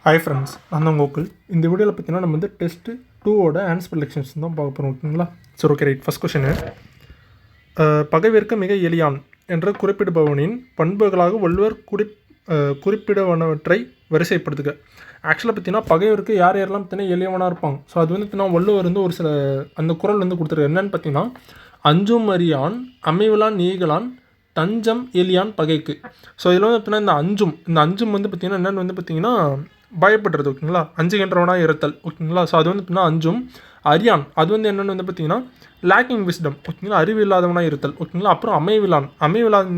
Hi friends, நான் தான் கோகுல். இந்த வீடியோவில் பார்த்தீங்கன்னா நம்ம வந்து டெஸ்ட்டு 2ஓட ஆன்சர் செலெக்ஷன்ஸ் தான் பார்க்க போகிறோம். ஓகேங்களா? சரி, ஓகே, ரைட். ஃபஸ்ட் கொஷனு, பகைவிற்கு மிக எளியான் என்ற குறிப்பிடுபவனின் பண்புகளாக வள்ளுவர் குறிப்பிடவனவற்றை வரிசைப்படுத்துக. ஆக்சுவலாக பார்த்தீங்கன்னா பகைவருக்கு யார் யாரெல்லாம் பார்த்தீங்கன்னா எளியவனாக இருப்பாங்க. ஸோ அது வந்து பார்த்தீங்கன்னா வள்ளுவர் வந்து ஒரு சில அந்த குறள் வந்து கொடுத்துருக்கு. என்னென்னு பார்த்தீங்கன்னா, அஞ்சும் அறியான் அமைவிலான் நீகலான் தஞ்சம் எலியான் பகைக்கு. ஸோ இதில் வந்து பார்த்தீங்கன்னா இந்த அஞ்சும் வந்து பார்த்திங்கன்னா என்னென்னு வந்து பார்த்திங்கன்னா பயப்படுறது. ஓகேங்களா? அஞ்சுகின்றவனாக இருத்தல். ஓகேங்களா? ஸோ அது வந்து பார்த்திங்கன்னா அஞ்சும். அறியான் அது வந்து என்னென்னு வந்து பார்த்திங்கன்னா லேக்கிங் விஸ்டம். ஓகேங்களா? அறிவு இல்லாதவனாக இருத்தல். ஓகேங்களா? அப்புறம் அமைவிலான்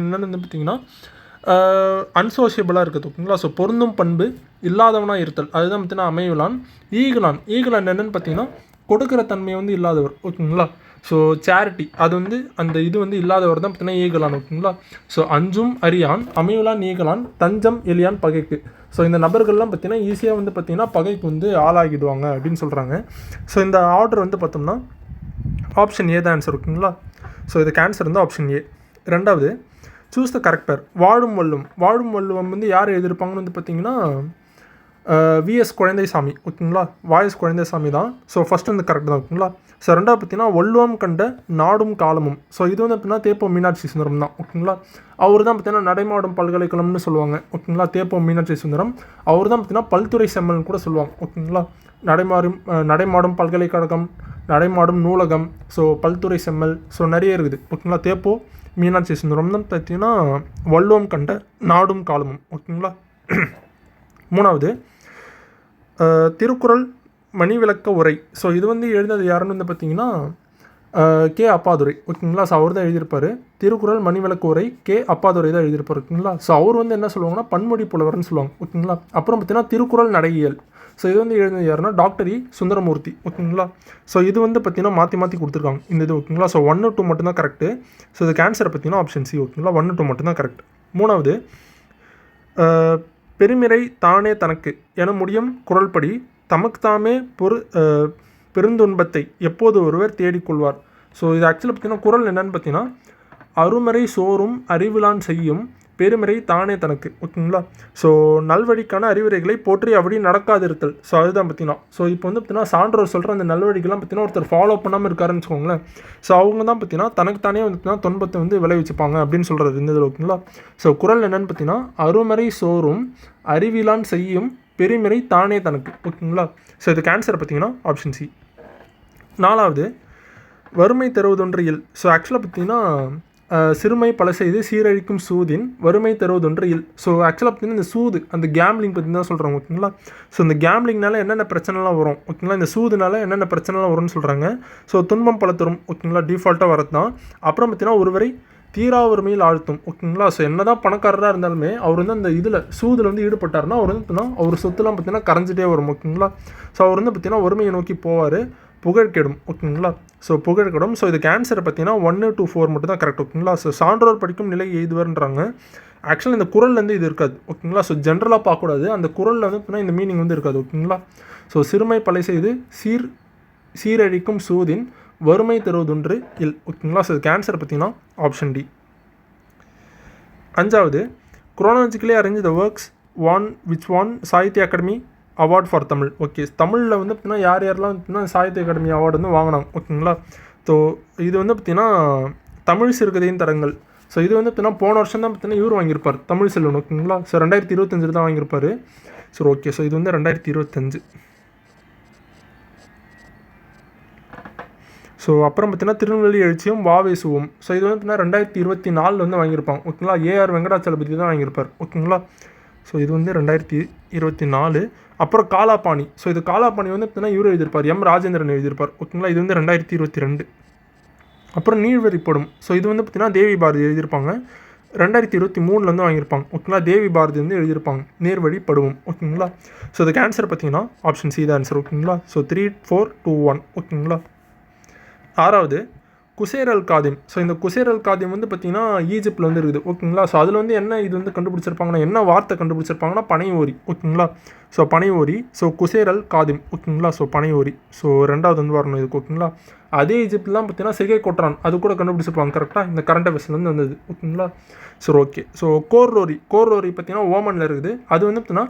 என்னென்னு வந்து பார்த்திங்கன்னா அன்சோசியபிளாக இருக்குது. ஓகேங்களா? ஸோ பொருந்தும் பண்பு இல்லாதவனாக இருத்தல், அதுதான் பார்த்திங்கன்னா அமைவிலான். ஈகலான் என்னென்னு பார்த்திங்கன்னா கொடுக்குற தன்மை வந்து இல்லாதவர். ஓகேங்களா? ஸோ சேரிட்டி அது வந்து அந்த இது வந்து இல்லாதவர் தான் பார்த்தீங்கன்னா ஈகலான். ஓகேங்களா? ஸோ அஞ்சும் அறியான் அமைவிலான் ஈகலான் தஞ்சம் எலியான் பகைக்கு. ஸோ இந்த நபர்கள்லாம் பார்த்தீங்கன்னா ஈஸியாக வந்து பார்த்திங்கன்னா பகைக்கு வந்து ஆளாகிடுவாங்க அப்படின்னு சொல்கிறாங்க. ஸோ இந்த ஆர்டர் வந்து பார்த்தோம்னா ஆப்ஷன் ஏ தான் ஆன்சர். ஓகேங்களா? ஸோ இதுக்கு ஆன்சர் வந்து ஆப்ஷன் ஏ. ரெண்டாவது, சூஸ் த கரெக்டர். வாழும் வள்ளுவம் வந்து யார் எழுதியிருப்பாங்கன்னு வந்து பார்த்திங்கன்னா விஎஸ் குழந்தைசாமி. ஓகேங்களா? வாய்ஸ் குழந்தைசாமி தான். ஸோ ஃபஸ்ட் வந்து கரெக்ட் தான். ஓகேங்களா? ஸோ ரெண்டாவது பார்த்தீங்கன்னா வள்ளுவம் கண்ட நாடும் காலமும். ஸோ இது வந்து பார்த்தீங்கன்னா தேப்போ மீனாட்சி சுந்தரம் தான். ஓகேங்களா? அவர் தான் பார்த்தீங்கன்னா நடைமாடும் பல்கலைக்கழகம்னு சொல்லுவாங்க. ஓகேங்களா? தேப்போ மீனாட்சி சுந்தரம் அவர் தான் பார்த்தீங்கன்னா பல்துறை செம்மல்னு கூட சொல்லுவாங்க. ஓகேங்களா? நடைமாடும் பல்கலைக்கழகம், நடைமாடும் நூலகம், ஸோ பல்துறை செம்மல், ஸோ நிறைய இருக்குது. ஓகேங்களா? தேப்போ மீனாட்சி சுந்தரம் தான் பார்த்தீங்கன்னா வள்ளுவம் கண்ட நாடும் காலமும். ஓகேங்களா? மூணாவது, திருக்குறள் மணிவிளக்க உரை. ஸோ இது வந்து எழுதினது யாருன்னு வந்து பார்த்தீங்கன்னா கே அப்பாதுரை. ஓகேங்களா? ஸோ அவர் தான் எழுதியிருப்பார். திருக்குறள் மணிவிளக்க உரை கே அப்பாதுரை தான் எழுதியிருப்பார். ஓகேங்களா? ஸோ அவர் வந்து என்ன சொல்லுவாங்கன்னா பன்மொழி புலவர்னு சொல்லுவாங்க. ஓகேங்களா? அப்புறம் பார்த்தீங்கன்னா திருக்குறள் நடையியல். ஸோ இது வந்து எழுதினது யாருன்னா டாக்டர் சுந்தரமூர்த்தி. ஓகேங்களா? ஸோ இது வந்து பார்த்தீங்கன்னா மாற்றி கொடுத்துருக்காங்க இந்த இது. ஓகேங்களா? ஸோ 1, 2 மட்டும்தான் கரெக்டு. ஸோ இதுக்கு ஆன்சர் பார்த்தீங்கன்னா ஆப்ஷன் சி. ஓகேங்களா? 1, 2 மட்டும்தான் கரெக்ட். மூணாவது, பெருமிறை தானே தனக்கு என முடியும் குறள்படி தமக்கு தாமே பெருந்துன்பத்தை எப்போது ஒருவர் தேடிக்கொள்வார். ஸோ இது ஆக்சுவலாக பார்த்தீங்கன்னா குறள் என்னென்னு பார்த்தீங்கன்னா அருமறை சோறும் அறிவிலான் செய்யும் பெருமிறை தானே தனக்கு. ஓகேங்களா? ஸோ நல்வழிக்கான அறிவுரைகளை போற்றி அப்படி நடக்காது இருத்தல். ஸோ அதுதான் பார்த்தீங்கன்னா ஸோ இப்போ வந்து பார்த்தீங்கன்னா சான்றோர் சொல்கிற அந்த நல்வழிக்கெல்லாம் பார்த்தீங்கன்னா ஒருத்தர் ஃபாலோ பண்ணாமல் இருக்காருன்னு வச்சுக்கோங்களேன். ஸோ அவங்க தான் பார்த்தீங்கன்னா தனக்கு தானே வந்து பார்த்தீங்கன்னா துன்பத்தை வந்து விளைவிச்சுப்பாங்க அப்படின்னு சொல்கிறது இந்த இதில். ஓகேங்களா? ஸோ குறள் என்னென்னு பார்த்தீங்கன்னா அருமறை சோறும் அறிவிலான் செய்யும் பெருமிறை தானே தனக்கு. ஓகேங்களா? ஸோ இதுக்கு ஆன்சர் பார்த்தீங்கன்னா ஆப்ஷன் சி. நாலாவது, வறுமை தருவதொன்று இல். ஸோ ஆக்சுவலாக பார்த்தீங்கன்னா சிறுமை பல செய்து சீரழிக்கும் சூதின் வறுமை தருவதொன்று இல். ஸோ ஆக்சுவலாக பார்த்தீங்கன்னா இந்த சூது அந்த கேம்லிங் பற்றி தான் சொல்கிறாங்க. ஓகேங்களா? ஸோ இந்த கேம்லிங்னால என்னென்ன பிரச்சனைலாம் வரும். ஓகேங்களா? இந்த சூதுனால என்னென்ன பிரச்சனைலாம் வரும்னு சொல்கிறாங்க. ஸோ துன்பம் பல தரும். ஓகேங்களா? டிஃபால்ட்டாக வரது தான். அப்புறம் பார்த்தீங்கன்னா ஒருவரை தீரா வறுமையில் ஆழ்த்தும். ஓகேங்களா? ஸோ என்ன தான் பணக்காரராக இருந்தாலுமே அவர் வந்து அந்த இதில் சூதில் வந்து ஈடுபட்டார்னா அவர் வந்து பார்த்தீங்கன்னா அவர் சொத்துலாம் பார்த்தீங்கன்னா கரைஞ்சிட்டே வரும். ஓகேங்களா? ஸோ அவர் வந்து பார்த்தீங்கன்னா வறுமையை நோக்கி போவார், புகழ்கெடும். ஓகேங்களா? ஸோ புகழ்கெடும். ஸோ இதுக்கு ஆன்சர் பார்த்தீங்கன்னா 1, 2, 4 மட்டும் தான் கரெக்ட். ஓகேங்களா? ஸோ சான்றோர் படிக்கும் நிலை எய்துவர்ன்றாங்க. ஆக்சுவலாக இந்த குறள்லேருந்து இது இருக்காது. ஓகேங்களா? ஸோ ஜென்ரலாக பார்க்கக்கூடாது. அந்த குறளில் வந்து பார்த்தீங்கன்னா இந்த மீனிங் வந்து இருக்காது. ஓகேங்களா? ஸோ சிறுமை பலை செய்து சீரழிக்கும் சூதின் வறுமை தருவதொன்று இல். ஓகேங்களா? ஸோ இதுக்கு ஆன்சர் பார்த்தீங்கன்னா ஆப்ஷன் டி. அஞ்சாவது, chronologically arrange the works which won Sahitya Akademi award for Tamil. Okay, தமிழில் வந்து பார்த்திங்கன்னா யாரெல்லாம் பார்த்தீங்கன்னா சாகித்ய அகாடமி அவார்டு வந்து வாங்கினாங்க. ஓகேங்களா? ஸோ இது வந்து பார்த்திங்கன்னா தமிழ் சிறுகதையின் தரங்கள். ஸோ இது வந்து பார்த்திங்கன்னா போன வருஷம் தான் பார்த்திங்கன்னா இவர் வாங்கியிருப்பார், தமிழ் செல்வன். ஓகேங்களா? ஸோ 2025 தான் வாங்கியிருப்பார். ஸோ ஓகே, ஸோ இது வந்து 2025. ஸோ அப்புறம் பார்த்தீங்கன்னா திருநெல்வேலி எழுச்சியும் வாவேசுவும். ஸோ இது வந்து பார்த்தீங்கன்னா 2024 வந்து வாங்கியிருப்பாங்க. ஓகேங்களா? ஏஆர் வெங்கடாச்சலபதி தான் வாங்கியிருப்பார். ஓகேங்களா? ஸோ இது வந்து 2024. அப்புறம் காலாபாணி. ஸோ இது காலாபாணி வந்து பார்த்தீங்கன்னா இவர் எழுதியிருப்பார், எம் ராஜேந்திரன் எழுதியிருப்பார். ஓகேங்களா? இது வந்து 2022. அப்புறம் நீழ்வரிப்படும். ஸோ இது வந்து பார்த்தீங்கன்னா தேவி பாரதி எழுதியிருப்பாங்க, 2023 வந்து வாங்கியிருப்பாங்க. ஓகேங்களா? தேவி பாரதி வந்து எழுதியிருப்பாங்க நேர்வழி படுவோம். ஓகேங்களா? ஸோ இதுக்கு ஆன்சர் பார்த்தீங்கன்னா ஆப்ஷன் சி தான் ஆன்சர். ஓகேங்களா? ஸோ 3, 4, 2, 1. ஓகேங்களா? ஆறாவது, குசேர் அல் காதிம். ஸோ இந்த குசேர் அல் காதிம் வந்து பார்த்திங்கன்னா ஈஜிப்டில் வந்து இருக்குது ஓகேங்களா. ஸோ அதில் வந்து என்ன இது வந்து கண்டுபிடிச்சிருப்பாங்கன்னா, என்ன வார்த்தை கண்டுபிடிச்சிருப்பாங்கன்னா பனை ஓரி ஓகேங்களா. ஸோ பனை ஓரி. ஸோ குசேர் அல் காதிம் ஓகேங்களா. ஸோ பனை ஓரி. ஸோ ரெண்டாவது வந்து வரணும் இதுக்கு ஓகேங்களா. அதே ஈஜிப்ட்லாம் பார்த்தீங்கன்னா சிகை கொட்ரான் அது கூட கண்டுபிடிச்சிருப்பாங்க கரெக்டாக. இந்த கரண்ட் அஃபேர்ஸ்லேருந்து வந்தது ஓகேங்களா. சரி ஓகே. ஸோ கோர்ரோரி பார்த்தீங்கன்னா ஓமனில் இருக்குது. அது வந்து பார்த்தீங்கன்னா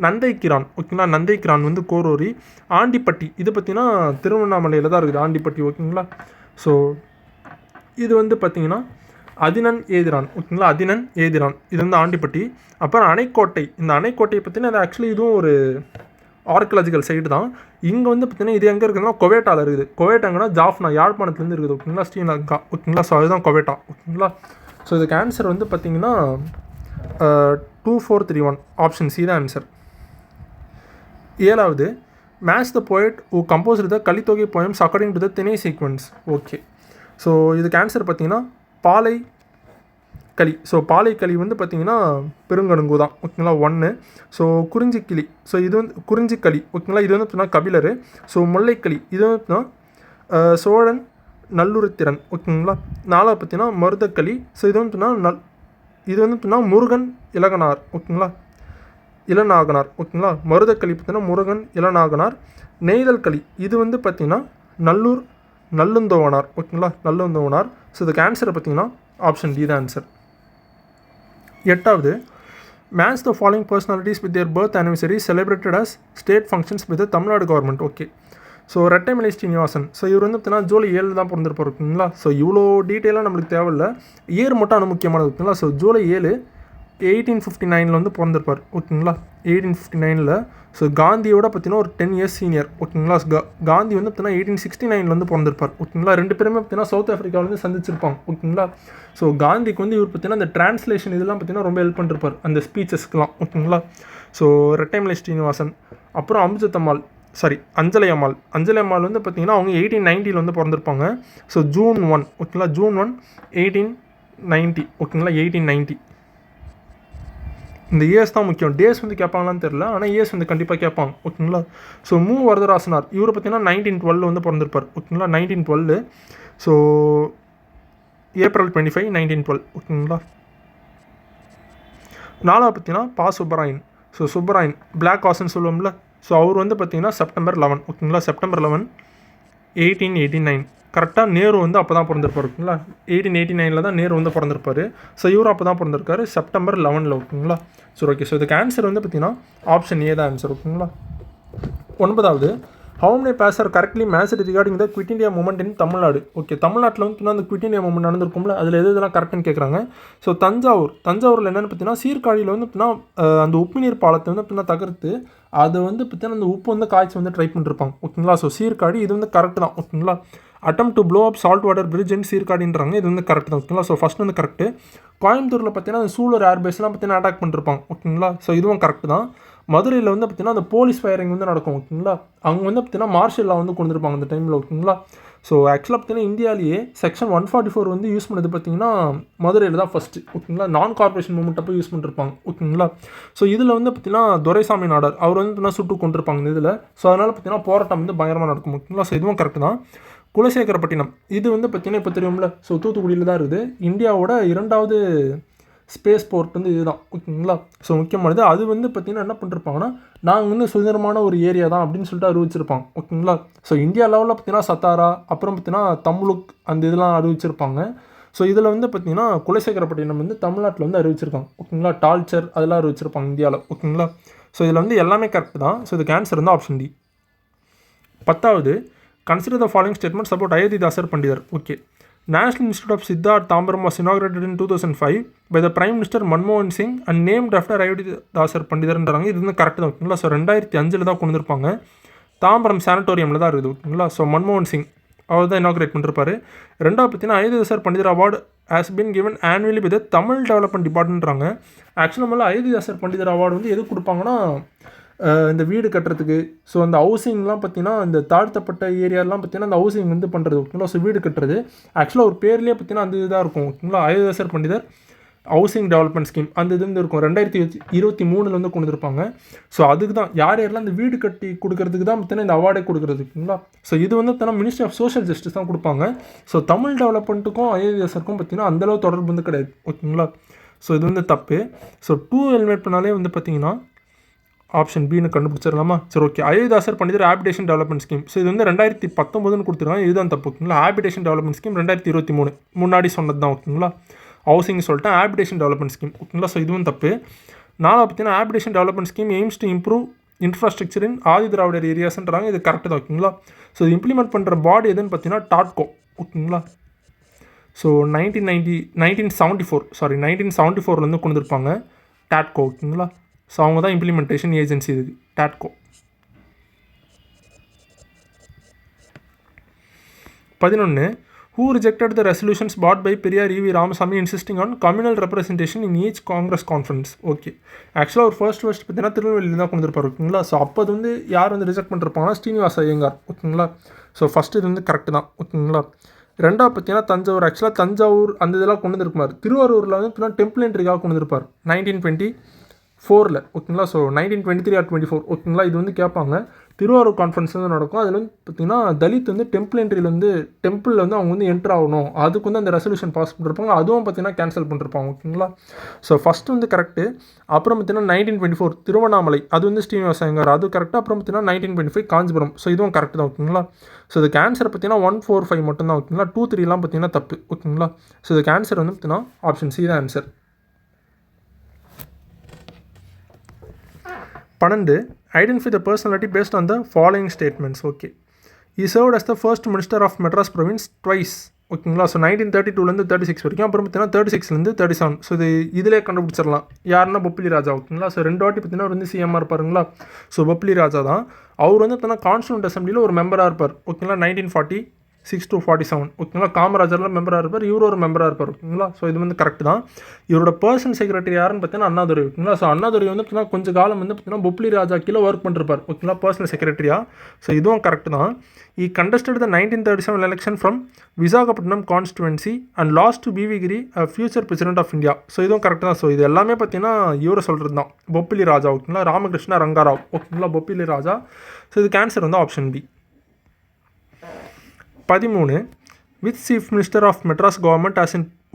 நந்தைக்கிரான் ஓகேங்களா. நந்தைக்கிரான் வந்து கோர்ரோரி. ஆண்டிப்பட்டி இது பார்த்தீங்கன்னா திருவண்ணாமலையில் தான் இருக்குது ஆண்டிப்பட்டி ஓகேங்களா. ஸோ இது வந்து பார்த்திங்கன்னா அதினன் ஏதிரான் ஓகேங்களா. அதினன் ஏதிரான் இது வந்து ஆண்டிப்பட்டி. அப்புறம் அணைக்கோட்டை. இந்த அணைக்கோட்டையை பார்த்தீங்கன்னா அது ஆக்சுவலி இதுவும் ஒரு ஆர்கியலாஜிக்கல் சைடு தான். இங்கே வந்து பார்த்திங்கன்னா இது எங்கே இருக்குதுன்னா கொவேட்டாவில் இருக்குது. கொவேட்டாங்கன்னா ஜாஃப்னா யாழ்ப்பாணத்துலேருந்து இருக்குது ஓகேங்களா. ஸ்ரீலங்கா ஓகேங்களா. ஸோ அதுதான் கொவேட்டா ஓகேங்களா. ஸோ இதுக்கு ஆன்சர் வந்து பார்த்திங்கன்னா 2431 ஆப்ஷன் சி தான் ஆன்சர். 7வது match the poet who composed the Kalithogai poems according to the thinai sequence. Okay. So இதுக்கு ஆன்சர் பார்த்திங்கன்னா பாலை களி. ஸோ பாலைக்களி வந்து பார்த்திங்கன்னா பெருங்கடுங்கு தான் ஓகேங்களா 1. ஸோ குறிஞ்சிக்கிளி. ஸோ இது வந்து குறிஞ்சிக்களி ஓகேங்களா. இது வந்து பார்த்தீங்கன்னா கபிலர். ஸோ முல்லைக்களி இது வந்து பார்த்தீங்கன்னா சோழன் நல்லுருத்திரன் ஓகேங்களா. 4 பார்த்தீங்கன்னா மருதக்களி. ஸோ இது வந்து பார்த்தீங்கன்னா இது வந்து பார்த்தீங்கன்னா முருகன் இளகனார் ஓகேங்களா. இளநாகனார் ஓகேங்களா. மருதக்களி பார்த்தீங்கன்னா முருகன் இளநாகனார். நெய்தல் களி இது வந்து பார்த்திங்கன்னா நல்லுந்தோவனார் ஓகேங்களா. நல்லுந்தோவனார். ஸோ இதுக்கு ஆன்சரை பார்த்திங்கன்னா ஆப்ஷன் டி தான் ஆன்சர். 8வது match the following personalities with their birth anniversary celebrated as state functions with Tamil Nadu government. Okay. So Rettaimalai Srinivasan. So இவர் வந்து பார்த்தீங்கன்னா ஜூலை 7 தான் பிறந்திருப்பார் ஓகேங்களா. ஸோ இவ்வளோ டீட்டெயிலாக நம்மளுக்கு தேவையில்லை, இயர் மட்டும் ஆனால் முக்கியமானது ஓகேங்களா. ஸோ ஜூலை 7 1859 வந்து பிறந்திருப்பார் ஓகேங்களா. 1859. ஸோ காந்தியோட பார்த்தீங்கன்னா ஒரு 10 years சீனியர் ஓகேங்களா. காந்தி வந்து பார்த்தீங்கன்னா 1869 வந்து பிறந்திருப்பார் ஓகேங்களா. 2 பேருமே பார்த்தீங்கன்னா சவுத் ஆஃப்ரிக்காவிலேருந்து சந்திச்சிருப்பாங்க ஓகேங்களா. ஸோ காந்திக்கு வந்து இவர் பார்த்தீங்கன்னா அந்த டிரான்ஸ்லேஷன் இதெல்லாம் பார்த்தீங்கன்னா ரொம்ப ஹெல்ப் பண்ணிருப்பார் அந்த ஸ்பீச்சஸ்க்குலாம் ஓகேங்களா. ஸோ ரெட்டைமலை ஸ்ரீனிவாசன். அப்புறம் அஞ்சலை அம்மாள் வந்து பார்த்தீங்கன்னா அவங்க 1890 வந்து பிறந்திருப்பாங்க. ஸோ ஜூன் 1 ஓகேங்களா. ஜூன் 1 1890 ஓகேங்களா. 1890. இந்த இயர்ஸ் தான் முக்கியம். டேஸ் வந்து கேட்பாங்களான்னு தெரில, ஆனால் இயர்ஸ் வந்து கண்டிப்பாக கேட்பாங்க ஓகேங்களா. ஸோ வரதராசனார் இவர் பார்த்தீங்கன்னா 1912 வந்து பிறந்திருப்பார் ஓகேங்களா. 1912. ஸோ April 25 1912 ஓகேங்களா. 4வது பார்த்தீங்கன்னா சுப்பராயன். ஸோ சுப்பராயன் பிளாக் ஹார்ஸ்ன்னு சொல்லுவோம்ல. ஸோ அவர் வந்து பார்த்தீங்கன்னா September 11 ஓகேங்களா. September 11 1889. கரெக்டாக நேரு வந்து அப்போ தான் பிறந்திருப்பார் ஓகேங்களா. 1889 தான் நேரு வந்து பிறந்திருப்பார். ஸோ இவரும் அப்போ தான் பிறந்திருக்காரு September 11 ஓகேங்களா. So okay. ஸோ இதுக்கு ஆன்சர் வந்து பார்த்தீங்கன்னா ஆப்ஷன் ஏ தான் ஆன்சர் ஓகேங்களா. 9வது how many pairs are correctly matched regarding the quit India movement in Tamil Nadu. Okay. தமிழ்நாட்டில் வந்து அந்த குவிட் இந்தியா மூமெண்ட் நடந்திருக்கும்ல, அதில் இதெல்லாம் கரெக்டுன்னு கேட்குறாங்க. ஸோ தஞ்சாவூரில் என்னென்னு பார்த்தீங்கன்னா சீர்காழியில் வந்து பார்த்தீங்கன்னா அந்த உப்பு நீர் பாலத்தை வந்து பார்த்தீங்கன்னா தகர்த்து அதை வந்து பார்த்தீங்கன்னா அந்த உப்பு வந்து காய்ச்சி வந்து ட்ரை பண்ணிருப்பாங்க ஓகேங்களா. ஸோ சீர்காழி இது வந்து கரெக்ட் தான் ஓகேங்களா. Attempt to blow up salt water bridge in சீர்காழின்றாங்க. இது வந்து கரெக்ட் தான் ஓகேங்களா. ஸோ ஃபஸ்ட் வந்து கரெக்டு. கோயம்புத்தூரில் பார்த்தீங்கன்னா அந்த சூலூர் ஏர்பேஸ்லாம் பார்த்தீங்கன்னா அட்டாக் பண்ணிருப்பாங்க ஓகேங்களா. ஸோ இதுவும் கரெக்ட் தான். மதுரையில் வந்து பார்த்தீங்கன்னா அந்த போலீஸ் ஃபயரிங் வந்து நடக்கும் ஓகேங்களா. அவங்க வந்து பார்த்தீங்கன்னா மார்ஷல் லா வந்து கொண்டுருப்பாங்க அந்த டைமில் ஓகேங்களா. ஸோ ஆக்சுவலாக பார்த்தீங்கன்னா இந்தியாவிலேயே செக்ஷன் 144 வந்து யூஸ் பண்ணது பார்த்தீங்கன்னா மதுரையில் தான் ஃபஸ்ட்டு ஓகேங்களா. நான் கார்பரேஷன் மூமெண்ட் அப்போ யூஸ் பண்ணிருப்பாங்க ஓகேங்களா. ஸோ இதில் வந்து பார்த்தீங்கன்னா துரைசாமி நாடார் அவர் வந்து பார்த்தீங்கன்னா சுட்டு கொண்டிருப்பாங்க இந்த இதில். ஸோ அதனால் பார்த்தீங்கன்னா போராட்டம் வந்து பயங்கரமாக நடக்கும் ஓகேங்களா. ஸோ இதுவும் கரெக்ட் தான். குலசேகரப்பட்டினம் இது வந்து பார்த்தீங்கன்னா இப்போ தெரியும்ல. ஸோ தூத்துக்குடியில் தான் இருக்குது. இந்தியாவோட 2வது ஸ்பேஸ் போர்ட் வந்து இதுதான் ஓகேங்களா. ஸோ முக்கியமானது அது வந்து பார்த்திங்கன்னா என்ன பண்ணிருப்பாங்கன்னா நாங்கள் வந்து சுதந்திரமான ஒரு ஏரியா தான் அப்படின்னு சொல்லிட்டு அறிவிச்சிருப்பாங்க ஓகேங்களா. ஸோ இந்தியா லெவலில் பார்த்திங்கன்னா சத்தாரா அப்புறம் பார்த்திங்கன்னா தம்லுக் அந்த இதெல்லாம் அறிவிச்சிருப்பாங்க. ஸோ இதில் வந்து பார்த்திங்கன்னா குலசேகரப்பட்டினம் வந்து தமிழ்நாட்டில் வந்து அறிவிச்சிருக்காங்க ஓகேங்களா. டால்ச்சர் அதெல்லாம் அறிவிச்சிருப்பாங்க இந்தியாவில் ஓகேங்களா. ஸோ இதில் வந்து எல்லாமே கரெக்ட் தான். ஸோ இதுக்கு ஆன்சர் வந்து ஆப்ஷன் டி. 10வது consider the following statements about Ayothidasar Pandithar. Okay. National Institute of Siddha at Tambaram was inaugurated in 2005 by the Prime Minister Manmohan Singh and named after Ayothidasar பண்டிதர்ன்றாங்க. இது வந்து கரெக்ட் தான் ஓகேங்களா. ஸோ 2005 தான் கொண்டு வந்திருப்பாங்க. தாம்பரம் சானிட்டோரியமில் தான் இருக்குது ஓகேங்களா. ஸோ மன்மோகன் சிங் அவர் தான் இனாக்ரேட் பண்ணிருப்பார். 2வது பார்த்தீங்கன்னா Ayothidasar Pandithar award has been given annually with Tamil development டிபார்ட்மெண்ட்றாங்க. ஆக்சுவலாக அயோத்திதாசர் பண்டிதர் அவார்டு வந்து எது கொடுப்பாங்கன்னா இந்த வீடு கட்டுறதுக்கு. ஸோ அந்த ஹவுசிங்லாம் பார்த்தீங்கன்னா இந்த தாழ்த்தப்பட்ட ஏரியாலாம் பார்த்தீங்கன்னா அந்த ஹவுசிங் வந்து பண்ணுறது ஓகேங்களா. ஸோ வீடு கட்டுறது ஆக்சுவலாக ஒரு பேர்லேயே பார்த்தீங்கன்னா அந்த இதுதான் இருக்கும் ஓகேங்களா. அயோத்திதாசர் பண்டிதர் ஹவுசிங் டெவலப்மெண்ட் ஸ்கீம் அந்த இது வந்து இருக்கும் 2023 வந்து கொண்டு வந்திருப்பாங்க. ஸோ அதுக்கு தான் யாரெல்லாம் இந்த வீடு கட்டி கொடுக்கறதுக்கு தான் பார்த்தீங்கன்னா இந்த அவார்டே கொடுக்குறதுக்குங்களா. ஸோ இது வந்து பார்த்தீங்கன்னா மினிஸ்ட்ரி ஆஃப் சோஷியல் ஜஸ்டிஸ் தான் கொடுப்பாங்க. ஸோ தமிழ் டெவலப்மெண்ட்டுக்கும் ஐஏஎஸ்க்கும் பார்த்தீங்கன்னா அந்தளவு தொடர்பு வந்து கிடையாது. ஓகேங்களா. ஸோ இது வந்து தப்பு. ஸோ 2 எலிமினேட் பண்ணாலே வந்து பார்த்தீங்கன்னா ஆப்ஷன் பின்னு கண்டுபிடிச்சிடலாமா. சரி ஓகே. அயோத்திதாசர் பண்டிதர் ஹேபிடேஷன் டெவலப்மெண்ட் ஸ்கீம். ஸோ இது வந்து 2019 கொடுத்துருக்காங்க. இதுதான் தப்பு. ஓகேங்களா. ஹேபிடேஷன் டெவலப்மெண்ட் ஸ்கீம் 2023 முன்னாடி சொன்னது தான். ஓகேங்களா. ஹவுசிங் சொல்லிட்டேன், ஹேபிடேஷன் டெவலப்மெண்ட் ஸ்கீம். ஓகேங்களா. ஸோ இதுவும் தப்பு. நாலாவது பார்த்தீங்கன்னா habitation development scheme aims to improve infrastructure in Adi Dravidar ஏரியாஸ்ன்றாங்க. இது கரெக்டு தான். ஓகேங்களா. ஸோ இது இம்ப்ளிமெண்ட் பண்ணுற பாடி எதுன்னு பார்த்தீங்கன்னா டாட்கோ. ஓகேங்களா. ஸோ 1974 கொண்டு வந்திருப்பாங்க டாட்கோ. ஓகேங்களா. ஸோ அவங்க தான் இம்ப்ளிமெண்டேஷன் ஏஜென்சி இதுக்கு TADCO. 11 who rejected the resolutions brought by Periyar E.V. Ramasamy insisting on communal representation in each Congress conference. Okay. ஆக்சுவலாக ஒரு ஃபர்ஸ்ட் பார்த்தீங்கன்னா திருநெல்வேலியில் தான் கொண்டு இருப்பார். ஓகேங்களா. ஸோ அப்போ அது வந்து யார் வந்து ரிஜெக்ட் பண்ணிருப்பாங்கன்னா ஸ்ரீனிவாச ஐயங்கார். ஓகேங்களா. ஸோ ஃபஸ்ட்டு இது வந்து கரெக்டு தான். ஓகேங்களா. ரெண்டாவது பார்த்தீங்கன்னா தஞ்சாவூர். ஆக்சுவலாக தஞ்சாவூர் அந்த இதெல்லாம் கொண்டு வந்துருப்பார். திருவாரூரில் வந்து பார்த்தீங்கன்னா டெம்பிள் என்ட்ரிக்காக கொண்டு வந்துருப்பார் 1924. ஓகேங்களா. So 1923 or 24. ஓகேங்களா. இது வந்து கேட்பாங்க. திருவாரூர் கான்ஃபரன்ஸ் வந்து நடக்கும். அதில் வந்து பார்த்திங்கன்னா தலித் வந்து டெம்பிள் என்ட்ரியில் வந்து டெம்பிளில் வந்து அவங்க வந்து என்ட்ரு ஆகணும், அதுக்கு வந்து அந்த ரெசல்யூஷன் பாஸ் பண்ணிருப்பாங்க. அதுவும் பார்த்திங்கன்னா கேன்சல் பண்ணிருப்பாங்க. ஓகேங்களா. ஸோ ஃபஸ்ட்டு வந்து கரெக்டு. அப்புறம் பார்த்திங்கன்னா 1924 திருவண்ணாமலை, அது வந்து ஸ்ரீனிவாச ஐயங்கார், அது கரெக்டாக. அப்புறம் பார்த்திங்கன்னா 1925 காஞ்சிபுரம். ஸோ இதுவும் கரெக்டு தான். ஓகேங்களா. ஸோ இதுக்கு ஆன்சர் பார்த்திங்கன்னா 145 மட்டும்தான். ஓகேங்களா. 2, 3லாம் பார்த்திங்கன்னா தப்பு. ஓகேங்களா. ஸோ இதுக்கு ஆன்சர் வந்து பார்த்திங்கன்னா ஆப்ஷன் சி தான் answer. 12 identify the personality based on the following statements. Okay. He served as the first minister of Madras province twice. ஓகேங்களா. ஸோ 1932 36 வரைக்கும். அப்புறம் பார்த்தீங்கன்னா 36 37. ஸோ இதிலே கண்டுபிடிச்சிடலாம் யாருன்னா பொப்பிலி ராஜா. ஓகேங்களா. ஸோ 2 வாட்டி பார்த்தீங்கன்னா அவர் வந்து சிஎம்மாக இருப்பாருங்களா. ஸோ பொப்பிலி ராஜா தான். அவர் வந்து பார்த்தீங்கன்னா கான்ஸ்டியூண்ட் அசம்பிளியில் ஒரு மெம்பராக இருப்பார். ஓகேங்களா. 1946 to 47. ஓகேங்களா. காமராஜர்லாம் மெம்பராக இருப்பார், இவர் ஒரு மெம்பராக இருப்பார். ஓகேங்களா. ஸோ இது வந்து கரெக்ட் தான். இவரோட பர்சனல் செக்ரட்டரி யாருன்னு பார்த்தீங்கன்னா அண்ணாதுரை. ஓகேங்களா. ஸோ அண்ணாதுரை வந்து பார்த்தீங்கன்னா கொஞ்சம் காலம் வந்து பார்த்தீங்கன்னா பொப்ளி ராஜா கீழே ஒர்க் பண்ணிருப்பார். ஓகேங்களா. பர்சனல் செக்ரட்டரியா. ஸோ இதுவும் கரெக்ட் தான். He contested the 1937 election from Visakhapatnam constituency and lost to B.V. Giri, a future president of India. So இதுவும் கரெக்ட் தான். ஸோ இது எல்லாமே பார்த்தீங்கன்னா இவரை சொல்கிறது தான், பொப்பிலி ராஜா. ஓகேங்களா. ராமகிருஷ்ண ரங்காராவ். ஓகேங்களா. பொப்பிலி ராஜா. ஸோ இதுக்கு ஆன்சர் வந்து option B. 13 which chief minister of Madras government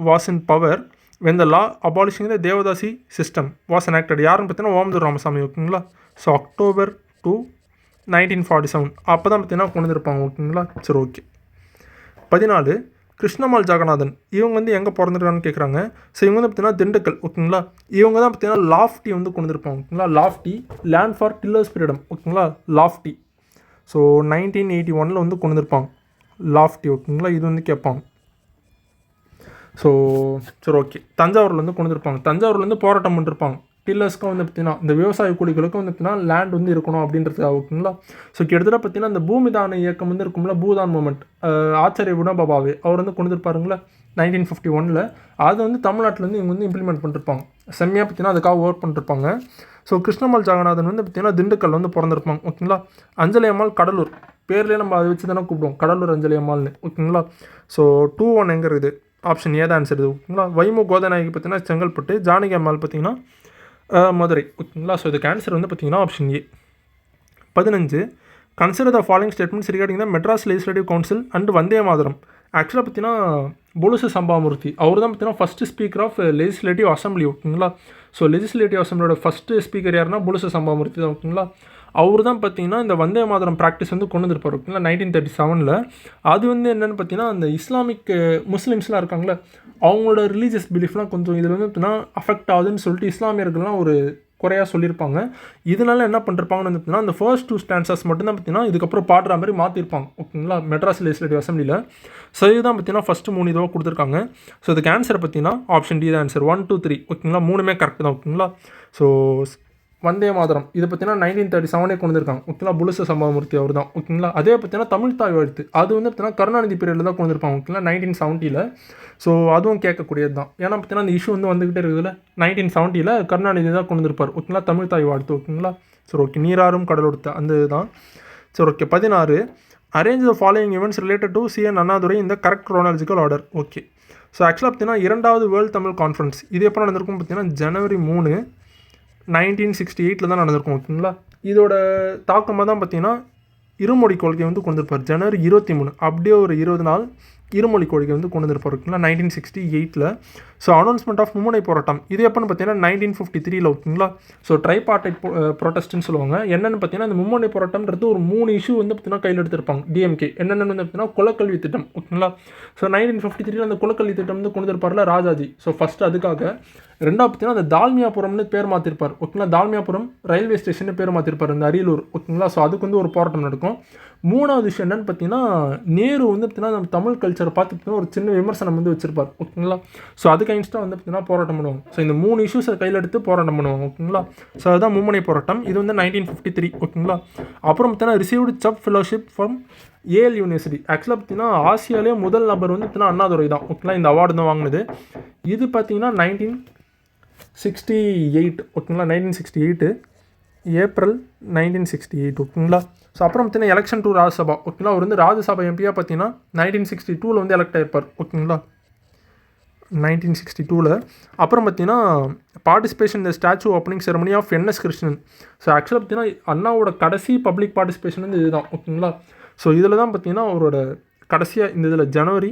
was in power when the law abolishing the Devadasi system was enacted. யாருன்னு பார்த்தீங்கன்னா ஓமந்தூர் ராமசாமி. ஓகேங்களா. ஸோ October 2, 1947 அப்போ தான் பார்த்தீங்கன்னா கொண்டு வந்துருப்பாங்க. ஓகேங்களா. சரி ஓகே. 14 கிருஷ்ணமால் ஜெகநாதன். இவங்க வந்து எங்கே பிறந்திருக்கான்னு கேட்குறாங்க. ஸோ இவங்க வந்து பார்த்தீங்கன்னா திண்டுக்கல். ஓகேங்களா. இவங்க தான் பார்த்தீங்கன்னா லாஃப்டி வந்து கொண்டு வந்துருப்பாங்க. ஓகேங்களா. Lofty land for tillers freedom. ஓகேங்களா. லாஃப்டி. ஸோ 1981 வந்து கொண்டு வந்துருப்பாங்க லாஃப்டி. ஓகேங்களா. இது வந்து கேட்பாங்க. ஸோ சரி ஓகே. தஞ்சாவூரில் வந்து கொண்டு வந்துருப்பாங்க. தஞ்சாவூர்லேருந்து போராட்டம் பண்ணிருப்பாங்க. டில்லர்ஸ்க்கும் வந்து பார்த்திங்கன்னா இந்த விவசாய கூலிகளுக்கும் வந்து பார்த்திங்கன்னா லேண்ட் வந்து இருக்கணும் அப்படின்றதுக்காக. ஓகேங்களா. ஸோ கிட்டத்தட்ட பார்த்திங்கன்னா இந்த பூமிதான இயக்கம் வந்து இருக்கும்ல, பூதான் மூமெண்ட், ஆச்சாரிய வினோபாபாவே அவர் வந்து கொண்டு வந்துருப்பாருங்களா 1951. அது வந்து தமிழ்நாட்டிலேருந்து இவங்க வந்து இம்ப்ளிமெண்ட் பண்ணிருப்பாங்க. செம்மையாக பார்த்திங்கன்னா அதுக்காக ஒர்க் பண்ணிருப்பாங்க. ஸோ கிருஷ்ணமால் ஜெகநாதன் வந்து பார்த்திங்கன்னா திண்டுக்கல் வந்து பிறந்திருப்பாங்க. ஓகேங்களா. அஞ்சலி அம்மாள் கடலூர், பேர்லேயே நம்ம அதை வச்சு தானே கூப்பிடுவோம், கடலூர் அஞ்சலி அம்மாள்னு. ஓகேங்களா. ஸோ 2-1 எங்கே இருக்குது, ஆப்ஷன் ஏ தான் ஆன்சர் இது. ஓகேங்களா. வைமு கோதநாயகி பார்த்திங்கன்னா செங்கல்பட்டு, ஜானகி அம்மாள் பார்த்திங்கன்னா மதுரை. ஓகேங்களா. ஸோ இதுக்கு ஆன்சர் வந்து பார்த்திங்கன்னா option A. 15 consider the following statements regarding the Madras legislative council and Vande Mataram. ஆக்சுவலாக பார்த்தீங்கன்னா புலுசு சம்பாமூர்த்தி அவர் தான் பார்த்தீங்கன்னா first speaker of legislative assembly. ஓகேங்களா. ஸோ லெஜிஸ்லேட்டிவ் அசம்பிளியோட ஃபஸ்ட்டு ஸ்பீக்கர் யாருன்னா புலுசு சம்பாமூர்த்தி தான். ஓகேங்களா. அவர் தான் பார்த்தீங்கன்னா இந்த வந்தே மாதரம் ப்ராக்டிஸ் வந்து கொண்டு வந்துருப்பார். ஓகேங்களா. 1937. அது வந்து என்னென்னு பார்த்தீங்கன்னா அந்த இஸ்லாமிக் முஸ்லீம்ஸ்லாம் இருக்காங்களே அவங்களோட ரிலீஜியஸ் பிலீஃப்லாம் கொஞ்சம் இதில் வந்து பார்த்தீங்கன்னா அஃபெக்ட் ஆகுதுன்னு சொல்லிட்டு இஸ்லாமியர்கள்லாம் ஒரு குறையாக சொல்லியிருப்பாங்க. இதனால என்ன பண்ணிருப்பாங்கன்னு வந்து பார்த்தீங்கன்னா அந்த ஃபர்ஸ்ட் 2 ஸ்டான்சஸ் மட்டும்தான் பார்த்தீங்கன்னா இதுக்கப்புறம் பாடுற மாதிரி மாற்றிருப்பாங்க. ஓகேங்களா. மெட்ராஸ் லெஜிஸ்லேட்டிவ் அசம்பிளியில். ஸோ இதுதான் பார்த்தீங்கன்னா ஃபஸ்ட்டு 3 இதுவாக கொடுத்துருக்காங்க. ஸோ இதுக்கு ஆன்சர் பார்த்தீங்கன்னா ஆப்ஷன் டி தான் ஆன்சர். 1, 2, 3. ஓகேங்களா. 3மே கரெக்ட் தான். ஓகேங்களா. ஸோ வந்தே மாதரம் இது பார்த்தீங்கன்னா 1937 கொண்டு வந்திருக்காங்க. ஓகேங்களா. புலுச சம்பாமூர்த்தி அவர் தான். ஓகேங்களா. அதே பார்த்தீங்கன்னா தமிழ் தாய் வாழ்த்து அது வந்து பார்த்தீங்கன்னா கருணாநிதி பீரியடில் தான் கொண்டு வந்திருப்பாங்க. ஓகேங்களா. 1970. ஸோ அதுவும் கேட்கக்கூடியது தான். ஏன்னா பார்த்தீங்கன்னா அந்த இஷ்யூ வந்து வந்துகிட்டே இருக்குதுல 1970 கருணாநிதி தான் கொண்டு வந்திருப்பார். ஓகேங்களா. தமிழ் தாய் வாழ்த்து. ஓகேங்களா. சரி ஓகே. நீராறும் கடலொடுத்த அந்த இதுதான். சரி okay. 16 arrange the following events related to CN Annadurai இந்த correct chronological order. Okay. So ஆக்சுவலாக பார்த்தீங்கன்னா 2வது வேர்ல்டு தமிழ் கான்ஃபரன்ஸ் இது எப்போ நடந்திருக்கும் பார்த்தீங்கன்னா ஜனவரி 3, 1968 தான் நடந்திருக்கும். ஓகேங்களா. இதோட தாக்கமாக தான் பார்த்தீங்கன்னா இருமொழி கொள்கை வந்து கொண்டு வந்திருப்பார். ஜனவரி 23 அப்படியே ஒரு 20 நாள் இருமொழி கொள்கை வந்து கொண்டு வந்திருப்பார். ஓகேங்களா. 1968. ஸோ அனௌன்ஸ்மெண்ட் ஆஃப் மும்முனை போராட்டம் இது எப்போன்னு பார்த்தீங்கன்னா 1953. ஓகேங்களா. ஸோ ட்ரைபார்டைட் ப்ரொட்டஸ்ட்னு சொல்லுவாங்க. என்னென்னு பார்த்தீங்கன்னா இந்த மும்முனை போராட்டம்ன்றது ஒரு 3 இஷ்யூ வந்து பார்த்தீங்கன்னா கையில் எடுத்திருப்பாங்க டிஎம்கே. என்னென்னு வந்து பார்த்தீங்கன்னா குலக்கல்வி திட்டம். ஓகேங்களா. ஸோ 1953 அந்த குலக்கல்வி திட்டம் வந்து கொண்டு வந்திருப்பார்ல ராஜாஜி. ஸோ ஃபஸ்ட்டு அதுக்காக. 2வது பார்த்தீங்கன்னா அந்த தால்மியாபுரம்னு பேர் மாற்றிருப்பார். ஓகேங்களா. தால்மியாபுரம் ரயில்வே ஸ்டேஷன் பேர் மாற்றிருப்பார் இந்த அரியலூர். ஓகேங்களா. ஸோ அதுக்கு வந்து ஒரு போராட்டம் நடக்கும். 3வது விஷயம் என்னென்னு பார்த்தீங்கன்னா நேரு வந்து பார்த்தீங்கன்னா நம்ம தமிழ் கல்ச்சரை பார்த்து பார்த்தீங்கன்னா ஒரு சின்ன விமர்சனம் வந்து வச்சிருப்பார். ஓகேங்களா. ஸோ அதுக்கு அகைன்ஸ்டாக வந்து பார்த்தீங்கன்னா போராட்டம் பண்ணுவாங்க. ஸோ இந்த 3 இஷ்யூஸை கையில் எடுத்து போராட்டம் பண்ணுவாங்க. ஓகேங்களா. ஸோ அதுதான் மும்முனை போராட்டம். இது வந்து 1953. ஓகேங்களா. அப்புறம் பார்த்தீங்கன்னா received sub fellowship from Yale university. ஆக்சுவலாக பார்த்தீங்கன்னா ஆசியாவிலே முதல் நபர் வந்து பார்த்தீங்கன்னா அண்ணாதுரை தான். ஓகேங்களா. இந்த அவார்டு தான் வாங்கினது. இது பார்த்தீங்கன்னா 1968. ஓகேங்களா. 1968 ஏப்ரல் 1968. ஓகேங்களா. ஸோ அப்புறம் பார்த்தீங்கன்னா எலெக்ஷன் டு ராஜ்யசபா. ஓகேங்களா. அவர் வந்து ராஜ்யசபா எம்பியாக பார்த்தீங்கன்னா 1962 வந்து எலெக்ட் ஆகிருப்பார். ஓகேங்களா. 1962. அப்புறம் பார்த்தீங்கன்னா பார்ட்டிசிபேஷன் இந்த statue opening ceremony of NS Krishnan. So ஆக்சுவலாக பார்த்தீங்கன்னா அண்ணாவோட கடைசி பப்ளிக் பார்ட்டிசிபேஷன் வந்து இதுதான். ஓகேங்களா. ஸோ இதில் தான் பார்த்தீங்கன்னா அவரோட கடைசியாக இந்த இதில் ஜனவரி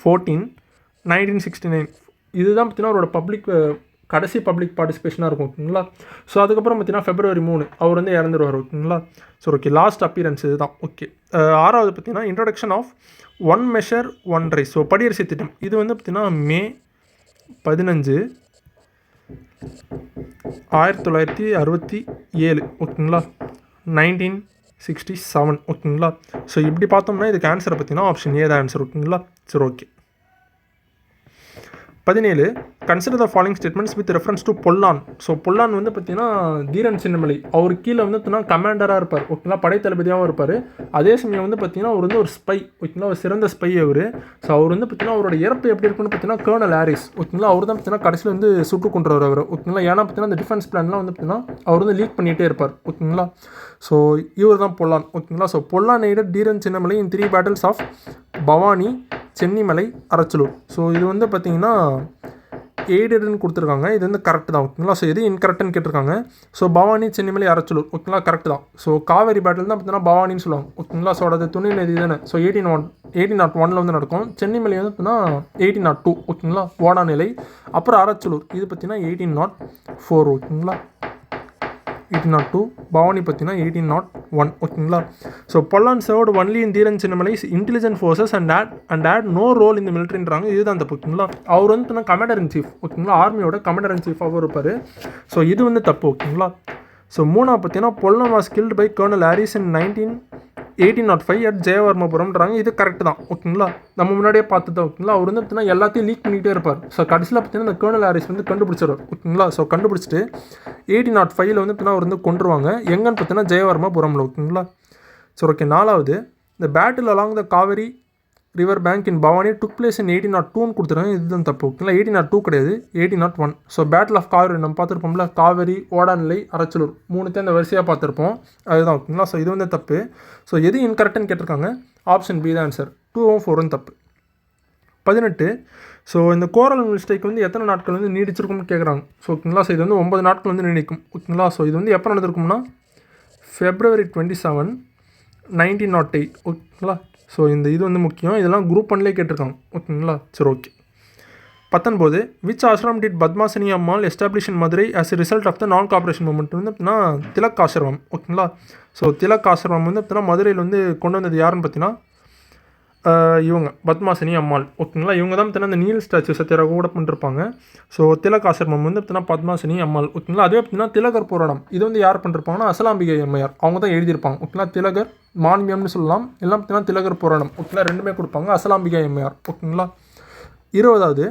14, 1969 இதுதான் பார்த்தீங்கன்னா அவரோட கடைசி பப்ளிக் பார்ட்டிசிபேஷனாக இருக்கும். ஓகேங்களா. ஸோ அதுக்கப்புறம் பார்த்தீங்கன்னா February 3 அவர் வந்து இறந்துருவார். ஓகேங்களா. ஸோ ஓகே லாஸ்ட் அப்பியரன்ஸ் இதுதான். ஓகே 6வது பார்த்தீங்கன்னா introduction of one measure one rice. So படியரசு திட்டம் இது வந்து பார்த்தீங்கன்னா May 15, 1967. ஓகேங்களா. 1967. ஓகேங்களா. ஸோ இப்படி பார்த்தோம்னா இதுக்கு ஆன்சரை பார்த்தீங்கன்னா ஆப்ஷன் ஏ தான் ஆன்சர். ஓகேங்களா. சரி okay 17 consider the following statements with reference to Pollan. So Pollan வந்து பார்த்தீங்கன்னா தீரன் சின்னமலை அவர் கீழே வந்து பார்த்தீங்கன்னா கமாண்டராக இருப்பார். ஓகேங்களா. படைத்தளபதியாகவும் இருப்பார். அதே சமயம் வந்து பார்த்தீங்கன்னா அவர் வந்து ஒரு ஸ்பை. ஓகேங்களா. ஒரு சிறந்த ஸ்பை அவர். ஸோ அவர் வந்து பார்த்தீங்கன்னா அவரோட இறப்பு எப்படி இருக்குன்னு பார்த்தீங்கன்னா கர்னல் ஹாரிஸ். ஓகேங்களா. அவர் தான் பார்த்தீங்கன்னா கடைசியில் வந்து சுட்டு கொண்டுறவர் அவர். ஓகேங்களா. ஏன்னா பார்த்தீங்கன்னா அந்த டிஃபென்ஸ் பிளான்லாம் வந்து பார்த்தீங்கன்னா அவர் வந்து லீக் பண்ணிகிட்டே இருப்பார். ஓகேங்களா. ஸோ இவர் தான் பொல்லான். ஓகேங்களா. So Pollan aided Dheeran Chinnamalai in 3 battles of Bhavani, Chennimalai, Arachalur. So இது வந்து பார்த்தீங்கன்னா எய்டட்னு கொடுத்துருக்காங்க. இது வந்து கரெக்ட் தான். ஓகேங்களா. ஸோ எது இன்கரெக்ட்னு கேட்டிருக்காங்க. ஸோ பவானி, சென்னிமலை, அரச்சலூர். ஓகேங்களா. கரெக்ட் தான். ஸோ காவேரி பேட்டில் தான் பார்த்தீங்கன்னா பவானின்னு சொல்லுவாங்க. ஓகேங்களா. ஸோ அது துணை நதி தானே. ஸோ 1801 வந்து நடக்கும். சென்னிமலை வந்து பார்த்தீங்கன்னா 1802. ஓகேங்களா. ஓடா நிலை. அப்புறம் அரச்சலூர் இது பார்த்தீங்கன்னா 1804. ஓகேங்களா. 1802. பவானி பார்த்தீங்கன்னா 1801. ஓகேங்களா. So Pollan served only in Dheeran Chinnamalai intelligent forces and had no role இந்த மிலிட்ரின்றாங்க. இதுதான் தப்பு. ஓகேங்களா. அவர் வந்து கமாண்டர் இன் சீஃப். ஓகேங்களா. ஆர்மியோட கமாண்டர் இன் சீஃபாகவும் இருப்பார். ஸோ இது வந்து தப்பு. ஓகேங்களா. ஸோ 3வது பார்த்தீங்கன்னா Pollan was killed by colonel Harris in 1805 at ஜெயவர்மபுரம்ன்றாங்க. இது கரெக்ட் தான். ஓகேங்களா. நம்ம முன்னாடியே பார்த்து தான். ஓகேங்களா. அவர் வந்து பார்த்தீங்கன்னா எல்லாத்தையும் லீக் பண்ணிகிட்டே இருப்பார். ஸோ கடைசியில் பார்த்தீங்கன்னா இந்த கர்னல் ஹாரிஸ் வந்து கண்டுபிடிச்சிடுவார். ஓகேங்களா. ஸோ கண்டுபிடிச்சிட்டு 1805 வந்து பார்த்தீங்கன்னா அவர் வந்து கொண்டுருவாங்க. எங்கன்னு பார்த்தீங்கன்னா ஜெயவர்மபுரமில். ஓகேங்களா. ஸோ ஓகே 4வது இந்த battle along the Kaveri river bank in Bhavani took place இன் 1802 கொடுத்துருக்காங்க. இதுதான் தப்பு. ஓகேங்களா. 1802 கிடையாது, 1801. ஸோ பேட்டில் ஆஃப் காவேரி நம்ம பார்த்துருப்போம்ல. காவேரி, ஓடாநிலை, அரச்சலூர் 3 இந்த வரிசையாக பார்த்துருப்போம். அதுதான். ஓகேங்களா. ஸோ இது வந்து தப்பு. ஸோ எது இன்கரெக்ட்னு கேட்டிருக்காங்க. ஆப்ஷன் பி தான் ஆன்சர். 2ம் 4ம் தப்பு. 18 ஸோ இந்த கோரல் மிஸ்டேக் வந்து எத்தனை நாட்கள் வந்து நீடிச்சிருக்கும்னு கேட்குறாங்க. ஸோ ஓகேங்களா. ஸோ இது வந்து 9 நாட்கள் வந்து நீடிக்கும். ஓகேங்களா. ஸோ இது வந்து எப்போ நடந்திருக்கும்னா February 27, 1908. ஓகேங்களா. ஸோ இந்த இது வந்து முக்கியம். இதெல்லாம் குரூப் 1லேயே கேட்டிருக்காங்க. ஓகேங்களா. சரி okay 19 which ashram did Padmasini Ammal establish in Madurai as a result of the non cooperation moment வந்து அப்படின்னா திலக் ஆசிரமம். ஓகேங்களா. ஸோ திலக் ஆசிரமம் வந்து அப்படின்னா மதுரையில் வந்து கொண்டு வந்தது யாருன்னு பார்த்தீங்கன்னா இவங்க பத்மாசினி அம்மாள். ஓகேங்களா. இவங்க தான் பார்த்தீங்கன்னா இந்த நீல் ஸ்டாச்சு சத்தியாகிரகம் கூட பண்ணிருப்பாங்க. ஸோ திலக் ஆசிரமம் வந்து பார்த்தீங்கன்னா பத்மாசினி அம்மாள். ஓகேங்களா. அதே பார்த்தீங்கன்னா திலகர் போராடம் இது வந்து யார் பண்ணிருப்பாங்கன்னா அசலாம்பிகை அம்மையார். அவங்க தான் எழுதியிருப்பாங்க. ஓகேங்களா. திலகர் மான்மியம்னு சொல்லலாம். எல்லாம் பார்த்தீங்கன்னா திலகர் போராடம். ஓகேங்களா. ரெண்டுமே கொடுப்பாங்க. அசலாம்பிகை அம்மையார். ஓகேங்களா. 20வது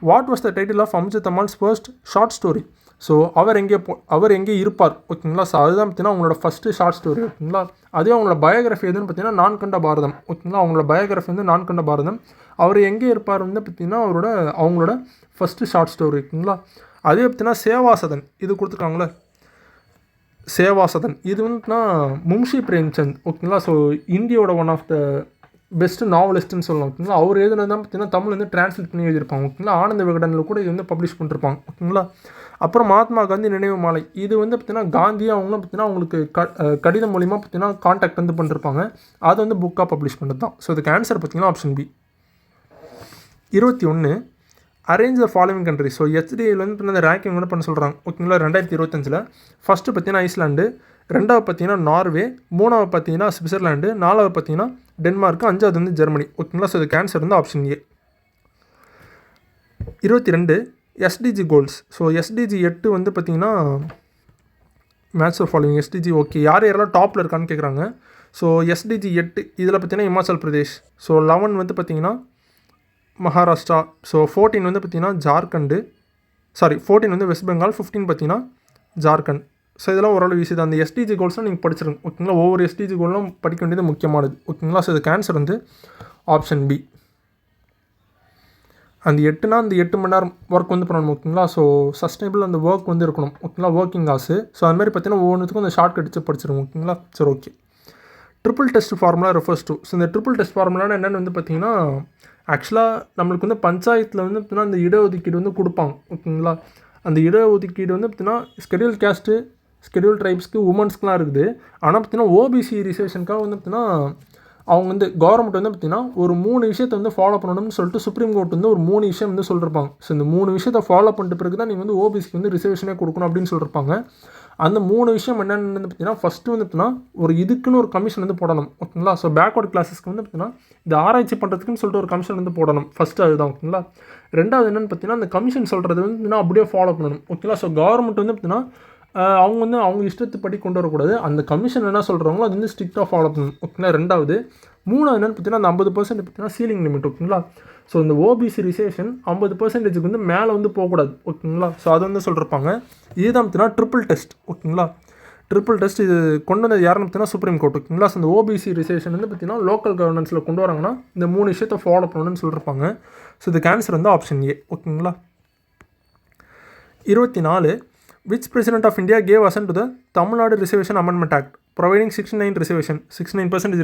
what was the title of Amjad Ammal's first short story. So அவர் எங்கே இருப்பார். ஓகேங்களா. ஸோ அதுதான் பார்த்தீங்கன்னா அவங்களோட ஃபஸ்ட்டு ஷார்ட் ஸ்டோரி. ஓகேங்களா. அதே அவங்களோட பயோகிராஃபி எதுன்னு பார்த்தீங்கன்னா நான் கண்ட பாரதம். ஓகேங்களா. அவங்களோட பயோகிராஃபி வந்து நான் கண்ட பாரதம். அவர் எங்கே இருப்பார் வந்து பார்த்தீங்கன்னா அவங்களோட ஃபஸ்ட்டு ஷார்ட் ஸ்டோரி. ஓகேங்களா. அதே பார்த்தீங்கன்னா சேவாசதன் இது கொடுத்துருக்காங்களே. சேவாசதன் இது வந்துன்னா முன்ஷி பிரேம்சந்த். ஓகேங்களா. ஸோ இந்தியோட ஒன் ஆஃப் த பெஸ்ட்டு நாவலிஸ்ட்டுன்னு சொல்லலாம் ஓகேங்களா. அவர் எழுதுனது தான் பார்த்தீங்கன்னா தமிழ் வந்து டிரான்ஸ்லேட் பண்ணி எழுதியிருப்பாங்க ஓகேங்களா. ஆனந்த விகடனில் கூட இது வந்து பப்ளிஷ் பண்ணிருப்பாங்க ஓகேங்களா. அப்புறம் மகாத்மா காந்தி நினைவு மாலை, இது வந்து பார்த்தீங்கன்னா காந்தி அவங்களும் பார்த்தீங்கன்னா அவங்களுக்கு கடிதம் மூலிமா பார்த்தீங்கன்னா கான்டாக்ட் வந்து பண்ணிருப்பாங்க. அது வந்து புக்காக பப்ளிஷ் பண்ணுறது தான். ஸோ இதுக்கு ஆன்சர் பார்த்தீங்கன்னா option B. 21 arrange the following country. So HDIயில் வந்து இந்த ரேங்கிங் வந்து பண்ண சொல்கிறாங்க ஓகேங்களா. 2025 ஃபஸ்ட்டு பார்த்தீங்கன்னா ஐஸ்லாண்டு, ரெண்டாவது பார்த்தீங்கன்னா நார்வே, மூணாவது பார்த்தீங்கன்னா ஸ்விட்சர்லாண்டு, நாலாவது பார்த்தீங்கன்னா டென்மார்க், அஞ்சாவது வந்து ஜெர்மனி ஓகேங்களா. ஸோ இதுக்கு ஆன்சர் வந்து option A. 22 SDG goals. So SDG 8 வந்து பார்த்தீங்கன்னா match of following SDG okay யாரெல்லாம் டாப்பில் இருக்கான்னு கேட்குறாங்க. ஸோ SDG 8 இதில் பார்த்தீங்கன்னா இமாச்சல் பிரதேஷ். ஸோ 11 வந்து பார்த்தீங்கன்னா மகாராஷ்டிரா. ஸோ 14 வந்து பார்த்தீங்கன்னா ஜார்க்கண்டு, 14 வந்து வெஸ்ட் பெங்கால், 15 பார்த்தீங்கன்னா ஜார்க்கண்ட். ஸோ இதெல்லாம் ஓரளவு ஈஸி தான். அந்த SDG கோல்ஸ்லாம் நீங்கள் படிச்சிருங்க ஓகேங்களா. ஒவ்வொரு SDG கோலும் படிக்க வேண்டியது முக்கியமானது ஓகேங்களா. ஸோ இதுக்கு ஆன்சர் வந்து ஆப்ஷன் பி. அந்த 8னா அந்த 8 மணி நேரம் ஒர்க் வந்து பண்ணணும் ஓகேங்களா. ஸோ சஸ்டைனபிள் அந்த ஒர்க் வந்து இருக்கணும் ஓகேங்களா, ஒர்க்கிங் காசு. ஸோ அதுமாதிரி பார்த்தீங்கன்னா ஒவ்வொன்றுத்துக்கும் அந்த ஷார்ட் கடிச்சு படிச்சிருங்க ஓகேங்களா. சரி okay. Triple test formula refers to. So இந்த ட்ரிபிள் டெஸ்ட் ஃபார்முலானா என்னென்னு வந்து பார்த்தீங்கன்னா ஆக்சுவலாக நம்மளுக்கு வந்து பஞ்சாயத்தில் வந்து பார்த்தீங்கன்னா அந்த இடஒதுக்கீடு வந்து கொடுப்பாங்க ஓகேங்களா. அந்த இடஒதுக்கீடு வந்து பார்த்தீங்கன்னா ஸ்கெடியூல் கேஸ்ட்டு, ஸ்கெடியூல் ட்ரைப்ஸ்க்கு, உமன்ஸ்க்குலாம் இருக்குது. ஆனால் பார்த்தீங்கன்னா ஓபிசி ரிசர்வேஷனுக்காக வந்து பார்த்தீங்கன்னா அவங்க வந்து கவர்மெண்ட் வந்து பார்த்திங்கன்னா ஒரு 3 விஷயத்தை வந்து ஃபாலோ பண்ணணும்னு சொல்லிட்டு சுப்ரீம் கோர்ட் வந்து ஒரு 3 விஷயம் வந்து சொல்லியிருப்பாங்க. ஸோ இந்த 3 விஷயத்தை ஃபாலோ பண்ணிட்டு பிறகு தான் நீங்கள் வந்து ஓபிசிக்கு வந்து ரிசர்வேஷனே கொடுக்கணும் அப்படின்னு சொல்லியிருப்பாங்க. அந்த 3 விஷயம் என்னென்னு வந்து பார்த்திங்கன்னா ஃபஸ்ட்டு வந்து பார்த்திங்கன்னா ஒரு இதுக்குன்னு ஒரு கமிஷன் வந்து போடணும் ஓகேங்களா. ஸோ பேக்வர்ட் கிளாஸஸ்க்கு வந்து பார்த்திங்கன்னா இது ஆராய்ச்சி பண்ணுறதுக்குன்னு சொல்லிட்டு ஒரு கமிஷன் வந்து போடணும் ஃபஸ்ட்டு, அதுதான் ஓகேங்களா. ரெண்டாவது என்னென்னு பார்த்திங்கன்னா அந்த கமிஷன் சொல்கிறது வந்து பார்த்திங்கன்னா அப்படியே ஃபாலோ பண்ணணும் ஓகேங்களா. ஸோ கவர்மெண்ட் வந்து பார்த்திங்கன்னா அவங்க வந்து அவங்க இஷ்டத்துப்படி கொண்டு வரக்கூடாது. அந்த கமிஷன் என்ன சொல்கிறாங்களோ அது வந்து ஸ்ட்ரிக்டாக ஃபாலோ பண்ணணும் ஓகேங்களா. ரெண்டாவது. மூணாவது என்னென்னு பார்த்தீங்கன்னா அந்த 50% பார்த்தீங்கன்னா சீலிங் லிமிட் ஓகேங்களா. ஸோ இந்த ஓபிசி ரிசர்வேஷன் 50% வந்து மேலே வந்து போகக்கூடாது ஓகேங்களா. ஸோ அது வந்து சொல்லியிருப்பாங்க. இதுதான் பார்த்தீங்கன்னா ட்ரிபிள் டெஸ்ட் ஓகேங்களா. ட்ரிபிள் டெஸ்ட் இது கொண்டு வந்தது யாருன்னு பார்த்தீங்கன்னா சுப்ரீம் கோர்ட் ஓகேங்களா. ஸோ இந்த ஓபிசி ரிசர்வேஷன் வந்து பார்த்தீங்கன்னா லோக்கல் கவர்னன்ஸில் கொண்டு வராங்கன்னா இந்த 3 விஷயத்தை ஃபாலோ பண்ணணும்னு சொல்லியிருப்பாங்க. ஸோ இதுக்கு ஆன்சர் வந்து ஆப்ஷன் ஏ ஓகேங்களா. 24 which president of India gave assent to the Tamil Nadu Reservation Amendment Act providing 69%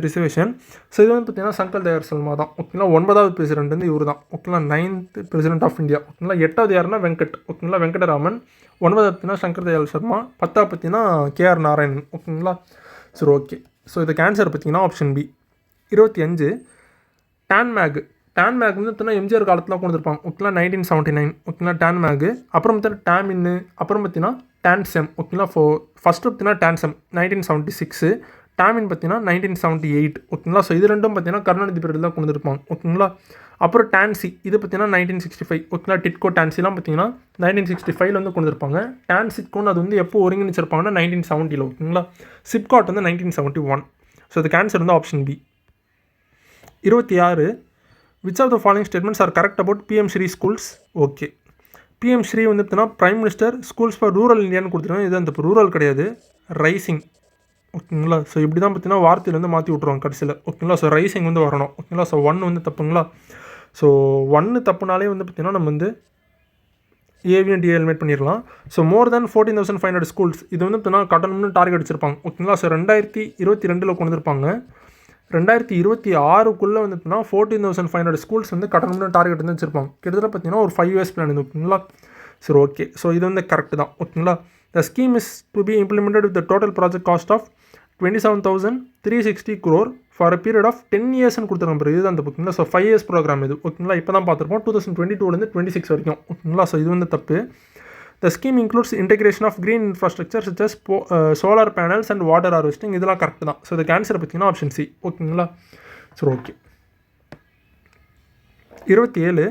reservation. So இது வந்து பார்த்தீங்கன்னா சங்கர் தயாள் சர்மா தான் ஓகேங்களா. 9வது பிரசிடென்ட் வந்து இவர் தான் ஓகேங்களா. 9th பிரசிடென்ட் ஆஃப் இந்தியா ஓகேங்களா. 8வது யாருன்னா வெங்கட் ஓகேங்களா, வெங்கடராமன். 9வது பார்த்தீங்கன்னா சங்கர் தயாள் சர்மா. 10வது பார்த்தீங்கன்னா KR நாராயணன் ஓகேங்களா. சரி ஓகே. ஸோ இதுக்கு ஆன்சர் பார்த்தீங்கன்னா ஆப்ஷன் பி. 25 டான்மேக் வந்து பார்த்தீங்கன்னா எம்ஜிஆர் காலத்தில் கொண்டு வந்திருப்பாங்க ஓகேங்களா. 1979 ஓகேங்களா டான்மேக். அப்புறம் பார்த்தீங்கன்னா டாமின்னு, அப்புறம் பார்த்தீங்கன்னா டான்செம் ஓகேங்களா. ஃபஸ்ட்டு பார்த்தீங்கன்னா டான்செம் 1976, டாமின் பார்த்தீங்கன்னா 1978 ஓகேங்களா. ஸோ இது ரெண்டும் பார்த்தீங்கன்னா கருணாநிதி பீரியட் தான் கொண்டு வந்திருப்பாங்க ஓகேங்களா. அப்புறம் டான்சி இது பார்த்தீங்கன்னா 1965 ஓகேங்களா. டிட்கோ டான்சிலாம் பார்த்தீங்கன்னா 1965 வந்து கொண்டு வந்திருப்பாங்க. டான்சிட்கோன்னு அது வந்து எப்போ ஒருங்கிணைச்சிருப்பாங்கன்னா 1970 ஓகேங்களா. சிப்காட் வந்து 1971. ஸோ இதுக்கு ஆன்சர் வந்து option B. 26 which of the following statements are correct about PM Shri schools? Okay. PM Shri வந்து பார்த்தீங்கன்னா prime minister schools for rural இந்தியான்னு கொடுத்துருக்காங்க. இது அந்த ரூரல் கிடையாது, ரைசிங் ஓகேங்களா. ஸோ இப்படி தான் பார்த்தீங்கன்னா வார்த்தையில் வந்து மாற்றி விட்ருவாங்க கடைசியில் ஓகேங்களா. ஸோ ரைசிங் வந்து வரணும் ஓகேங்களா. ஸோ 1 வந்து தப்புங்களா. ஸோ 1 தப்புனாலே வந்து பார்த்திங்கன்னா நம்ம வந்து ஏவிஎன் டிஏ எலிமினேட் பண்ணிடலாம். ஸோ மோர் தேன் 14,500 ஸ்கூல்ஸ் இது வந்து பார்த்தீங்கன்னா கட்டணம்னு டார்கெட் வச்சுருப்பாங்க ஓகேங்களா. ஸோ 2022 கொண்டு வந்திருப்பாங்க. 2026 வந்து பார்த்தீங்கன்னா 14,500 ஸ்கூல்ஸ் வந்து கட்டணம்னு டார்கெட் வந்து வச்சுருப்பாங்க. கிட்டத்தட்ட பார்த்தீங்கன்னா ஒரு 5 years பிளான் இது ஓகேங்களா. சரி ஓகே. ஸோ இது வந்து கரெக்ட் தான் ஓகேங்களா. The scheme is to be implemented with the total project cost of 27,360 crore for a period of 10 yearsன்னு கொடுத்துருக்காங்க. இது அந்த ஓகேங்களா. ஸோ 5 years ப்ரோக்ராம் இது ஓகேங்களா. இப்போ தான் பார்த்துருப்போம் 2022 26 வரைக்கும் ஓகேங்களா. ஸோ இது வந்து தப்பு. The scheme includes integration of green infrastructure such as solar panels and water harvesting. இதெல்லாம் கரெக்ட் தான். ஸோ இதுக்கு ஆன்சர் பார்த்தீங்கன்னா ஆப்ஷன் சி ஓகேங்களா. சரி okay. 27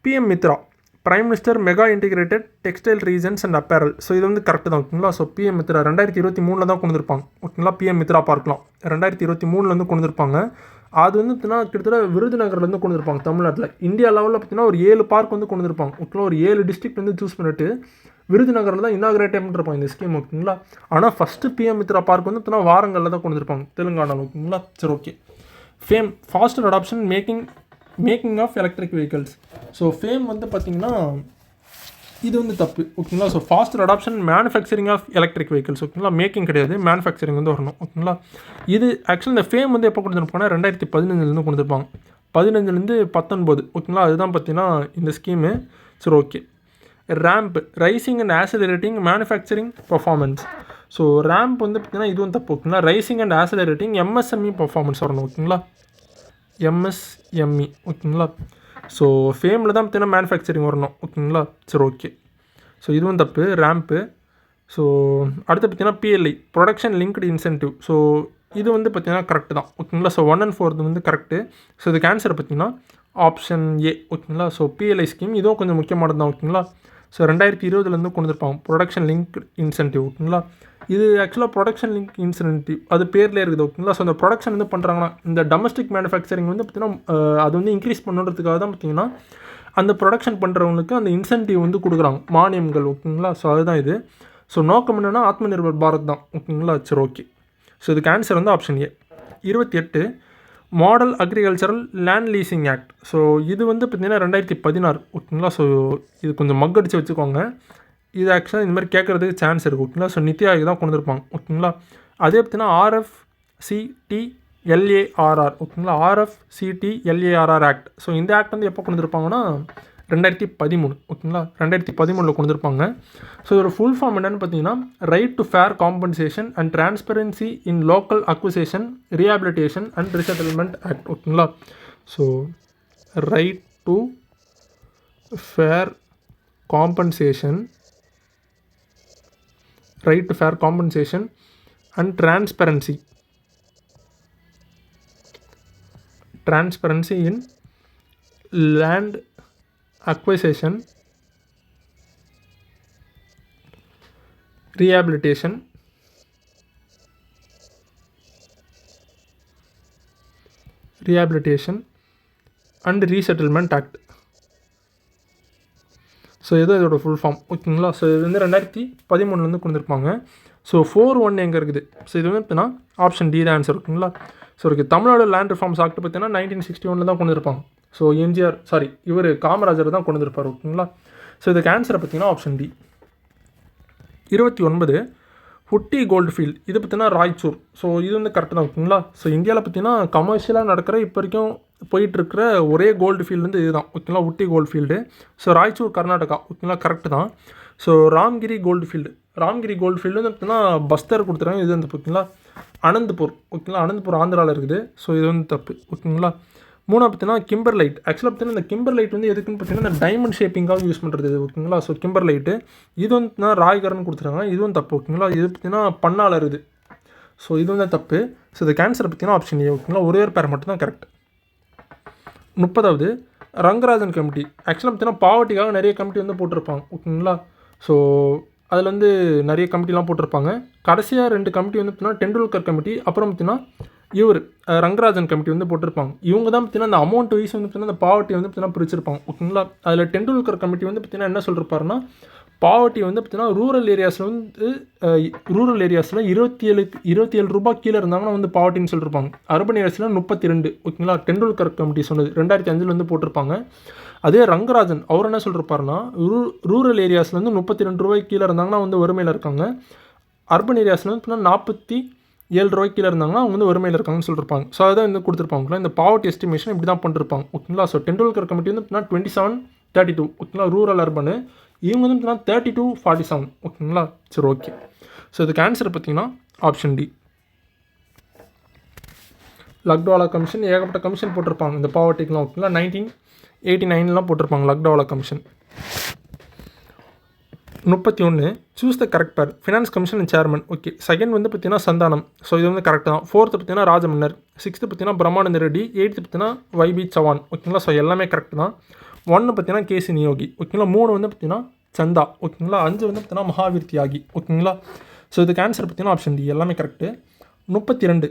PM Mitra prime minister mega integrated textile regions and apparel. So இது வந்து கரெக்ட் தான் ஓகேங்களா. ஸோ PM மித்ரா 2023 தான் கொண்டு வந்திருப்பாங்க ஓகேங்களா. PM மித்ரா பார்க்கலாம் 2023 வந்து கொண்டு வந்திருப்பாங்க. அது வந்து பார்த்தீங்கன்னா கிட்டத்தட்ட விருதுநகர்லேருந்து கொண்டு வந்திருப்பாங்க தமிழ்நாட்டில். இந்தியா லெவலில் பார்த்தீங்கன்னா ஒரு 7 பார்க் வந்து கொண்டு வந்திருப்பாங்க ஓகேங்களா. ஒரு 7 டிஸ்ட்ரிக்ட் வந்து சூஸ் பண்ணிட்டு விருதுநகரில் தான் இன்னாகிரேட் பண்ணிருப்பாங்க இந்த ஸ்கீம் ஓகேங்களா. ஆனால் ஃபஸ்ட்டு PM மித்ரா பார்க் வந்து பார்த்தீங்கன்னா வாரங்களில் தான் கொண்டு வந்திருப்பாங்க தெலுங்கானாவில் ஓகேங்களா. சரி okay. FAME faster adoption making of electric vehicles. So FAME வந்து பார்த்திங்கன்னா இது வந்து தப்பு ஓகேங்களா. So faster adoption manufacturing of electric vehicles ஓகேங்களா. மேக்கிங் கிடையாது, மேனுஃபேக்சரிங் வந்து வரணும் ஓகேங்களா. இது ஆக்சுவலி இந்த ஃபேம் வந்து எப்போ கொடுத்துருப்பாங்கன்னா 2015 கொடுத்துருப்பாங்க, 15 19 ஓகேங்களா. அதுதான் பார்த்தீங்கன்னா இந்த ஸ்கீமு. சரி okay. RAMP raising and accelerating manufacturing performance. So RAMP வந்து பார்த்தீங்கன்னா இதுவும் தப்பு ஓகேங்களா. Raising and accelerating MSME performance வரணும் ஓகேங்களா. எம்எஸ்எம்இ ஓகேங்களா. ஸோ ஃபேமில் தான் பார்த்தீங்கன்னா மேனுஃபேக்சரிங் வரணும் ஓகேங்களா. சரி ஓகே. ஸோ இதுவும் தப்பு ரேம்ப்பு. ஸோ அடுத்து பார்த்தீங்கன்னா PLI production linked incentive. So இது வந்து பார்த்தீங்கன்னா கரெக்டு தான் ஓகேங்களா. ஸோ 1 and 4 வந்து கரெக்டு. ஸோ இதுக்கு ஆன்சர் பார்த்தீங்கன்னா ஆப்ஷன் ஏ ஓகேங்களா. ஸோ பிஎல்ஐ ஸ்கீம் இதுவும் கொஞ்சம் முக்கியமானது தான் ஓகேங்களா. ஸோ 2020 கொண்டு வந்துருப்பாங்க ப்ரொடக்ஷன் லிங்க் இன்சென்டிவ் ஓகேங்களா. இது ஆக்சுவலாக ப்ரொடக்ஷன் லிங்க் இன்சென்டிவ் அது பேர்லேயே இருக்குது ஓகேங்களா. ஸோ அந்த ப்ரொடக்ஷன் வந்து பண்ணுறாங்கன்னா இந்த டொமஸ்டிக் மேனுஃபேக்சரிங் வந்து பார்த்திங்கன்னா அது வந்து இன்க்ரீஸ் பண்ணுறதுக்காக தான் பார்த்திங்கன்னா அந்த ப்ரொடக்ஷன் பண்ணுறவங்களுக்கு அந்த இன்சென்டிவ் வந்து கொடுக்குறாங்க, மானியங்கள் ஓகேங்களா. ஸோ அதுதான் இது. ஸோ நோக்கம் என்னென்னா ஆத்ம நிர்பர் பாரத் தான் ஓகேங்களா. சரி ஓகே. ஸோ இதுக்கு ஆன்சர் வந்து ஆப்ஷன் ஏ. 28 model agricultural land leasing act. So இது வந்து பார்த்திங்கன்னா 2016 ஓகேங்களா. ஸோ இது கொஞ்சம் மக்கடிச்சு வச்சுக்கோங்க. இது ஆக்சுவலாக இந்த மாதிரி கேட்குறதுக்கு சான்ஸ் இருக்குது ஓகேங்களா. ஸோ நித்தி ஆயோக் தான் கொண்டு வந்துருப்பாங்க ஓகேங்களா. அதே பார்த்திங்கன்னா RFCTLARR ஓகேங்களா. RFCTLARR act. ஸோ இந்த ஆக்ட் வந்து எப்போ கொண்டு வந்துருப்பாங்கன்னா 2013 ஓகேங்களா. 2013 கொண்டு வந்துருப்பாங்க. ஸோ இதோட ஃபுல் ஃபார்ம் என்னென்னு பார்த்தீங்கன்னா right to fair compensation and transparency in local acquisition rehabilitation and resettlement act ஓகேங்களா. So right to fair compensation and transparency in land acquisition, rehabilitation and resettlement act. So இது இதோட full form ஓகேங்களா. So இது வந்து 2013 கொண்டு வந்திருப்பாங்க. So 4(1) எங்கே இருக்குது? ஸோ இது வந்து பார்த்தீங்கன்னா ஆப்ஷன் டி தான் ஆன்சர் ஓகேங்களா. ஸோ இருக்குது தமிழ்நாடு லேண்ட் ரிஃபார்ம்ஸ் ஆக்ட் பார்த்தீங்கன்னா 1961 தான் கொண்டு இருப்பாங்க. ஸோ இவர் காமராஜர் தான் கொண்டு வந்திருப்பார் ஓகேங்களா. ஸோ இதுக்கு ஆன்சரை பார்த்தீங்கன்னா option D. 29 Hutti gold field. இது பார்த்தீங்கன்னா ராய்ச்சூர். ஸோ இது வந்து கரெக்டு தான் ஓகேங்களா. ஸோ இந்தியாவில் பார்த்தீங்கன்னா கமர்ஷியலாக நடக்கிற இப்போ வரைக்கும் போயிட்டுருக்கிற ஒரே கோல்டு ஃபீல்டு வந்து இதுதான் ஓகேங்களா, Hutti gold field. So Raichur Karnataka ஓகேங்களா, கரெக்டு தான். ஸோ ராம்கிரி கோல்டு ஃபீல்டு வந்து பார்த்தீங்கன்னா பஸ்தர் கொடுத்துறாங்க. இது வந்து பார்த்தீங்களா அனந்தபூர் ஓகேங்களா. அனந்தபூர் ஆந்திராவில் இருக்குது. ஸோ இது வந்து தப்பு ஓகேங்களா. மூணாவது பார்த்தீங்கன்னா கிம்பர்லைட். ஆக்சுவலாக பார்த்தீங்கன்னா இந்த கிம்பர்லைட் வந்து எதுக்குன்னு பார்த்தீங்கன்னா இந்த டைமண்ட் ஷேப்பிங்காக யூஸ் பண்ணுறது ஓகேங்களா. ஸோ கிம்பர்லைட்டு இது வந்து ராய்கர்னு கொடுத்துருக்காங்க. இதுவும் தப்பு ஓகேங்களா. இது பார்த்தீங்கன்னா பண்ணால் இருக்குது. ஸோ இது வந்து தப்பு. ஸோ இது கேன்சர் பார்த்தீங்கன்னா ஆப்ஷன் ஏ ஓகேங்களா. ஒரே ஒரு பேர் மட்டும் தான் கரெக்ட். 30வது ரங்கராஜன் கமிட்டி. ஆக்சுவலாக பார்த்தீங்கன்னா பாவர்ட்டிக்காக நிறைய கமிட்டி வந்து போட்டிருப்பாங்க ஓகேங்களா. ஸோ அதில் வந்து நிறைய கமிட்டிலாம் போட்டிருப்பாங்க. கடைசியாக 2 கமிட்டி வந்து பார்த்தீங்கன்னா டெண்டுல்கர் கமிட்டி, அப்புறம் பார்த்தீங்கன்னா ரங்கராஜன் கமிட்டி வந்து போட்டிருப்பாங்க. இவங்க தான் பார்த்தீங்கன்னா அந்த அமௌண்ட் வைஸ் வந்து பார்த்தீங்கன்னா அந்த பாவர்ட்டி வந்து பார்த்தீங்கன்னா பிரிச்சிருப்பாங்க ஓகேங்களா. அதில் டெண்டுல்கர் கமிட்டி வந்து பார்த்தீங்கன்னா என்ன சொல்லிருப்பாருன்னா பாவர்ட்டி வந்து பார்த்தீங்கன்னா ரூரல் ஏரியாஸில் 27 ரூபாய் கீழே இருந்தாங்கன்னா வந்து பாவர்ட்டின்னு சொல்லியிருப்பாங்க. அர்பன் ஏரியாஸில் 32 ஓகேங்களா. டெண்டுல்கர் கமிட்டி சொன்னது 2005 வந்து போட்டிருப்பாங்க. அதே ரங்கராஜன் அவர் என்ன சொல்லிருப்பாருன்னா ரூரல் ஏரியாஸில் வந்து 32 ரூபாய் கீழே இருந்தாங்கன்னா வந்து வறுமையில் இருக்காங்க. அர்பன் ஏரியாஸில் வந்து 47 ரூபாய் கீழே இருந்தாங்கன்னா அவங்க வந்து வறுமையில் இருக்காங்கன்னு சொல்லியிருப்பாங்க. ஸோ அதான் வந்து கொடுத்துருப்பாங்களா. இந்த பாவர்ட்டி எஸ்டிமேஷன் இப்படி தான் பண்ணிருப்பாங்க ஓகேங்களா. ஸோ டெண்டுல்கர் கமிட்டி வந்து 27-32 ஓகேங்களா ரூரல் அர்பனு. இவங்க வந்து 32-47 ஓகேங்களா. சரி ஓகே. ஸோ இதுக்கு ஆன்சர் பார்த்தீங்கன்னா ஆப்ஷன் டி. லக்டோவாலா கமிஷன் ஏகப்பட்ட கமிஷன் போட்டிருப்பாங்க இந்த பாவர்ட்டிக்கெலாம் ஓகேங்களா. 1989 போட்டிருப்பாங்க Lakdawala commission. 31 choose the correct pair. Finance commission chairman okay. Second வந்து பார்த்தீங்கன்னா சந்தானம். ஸோ இது வந்து கரெக்ட் தான். 4th பார்த்தீங்கன்னா ராஜமன்னர். 6th பார்த்தீங்கன்னா பிரம்மானந்த ரெட்டி. 8th பார்த்தீங்கன்னா YB சவான் ஓகேங்களா. ஸோ எல்லாமே கரெக்ட் தான். 1 பார்த்தீங்கன்னா கேசி நியோகி ஓகேங்களா. 3 வந்து பார்த்தீங்கன்னா சந்தா ஓகேங்களா. 5 வந்து பார்த்தீங்கன்னா மகாவீர் தியாகி ஓகேங்களா. ஸோ இதுக்கு ஆன்சர் பார்த்தீங்கன்னா ஆப்ஷன் டி எல்லாமே கரெக்டு. 32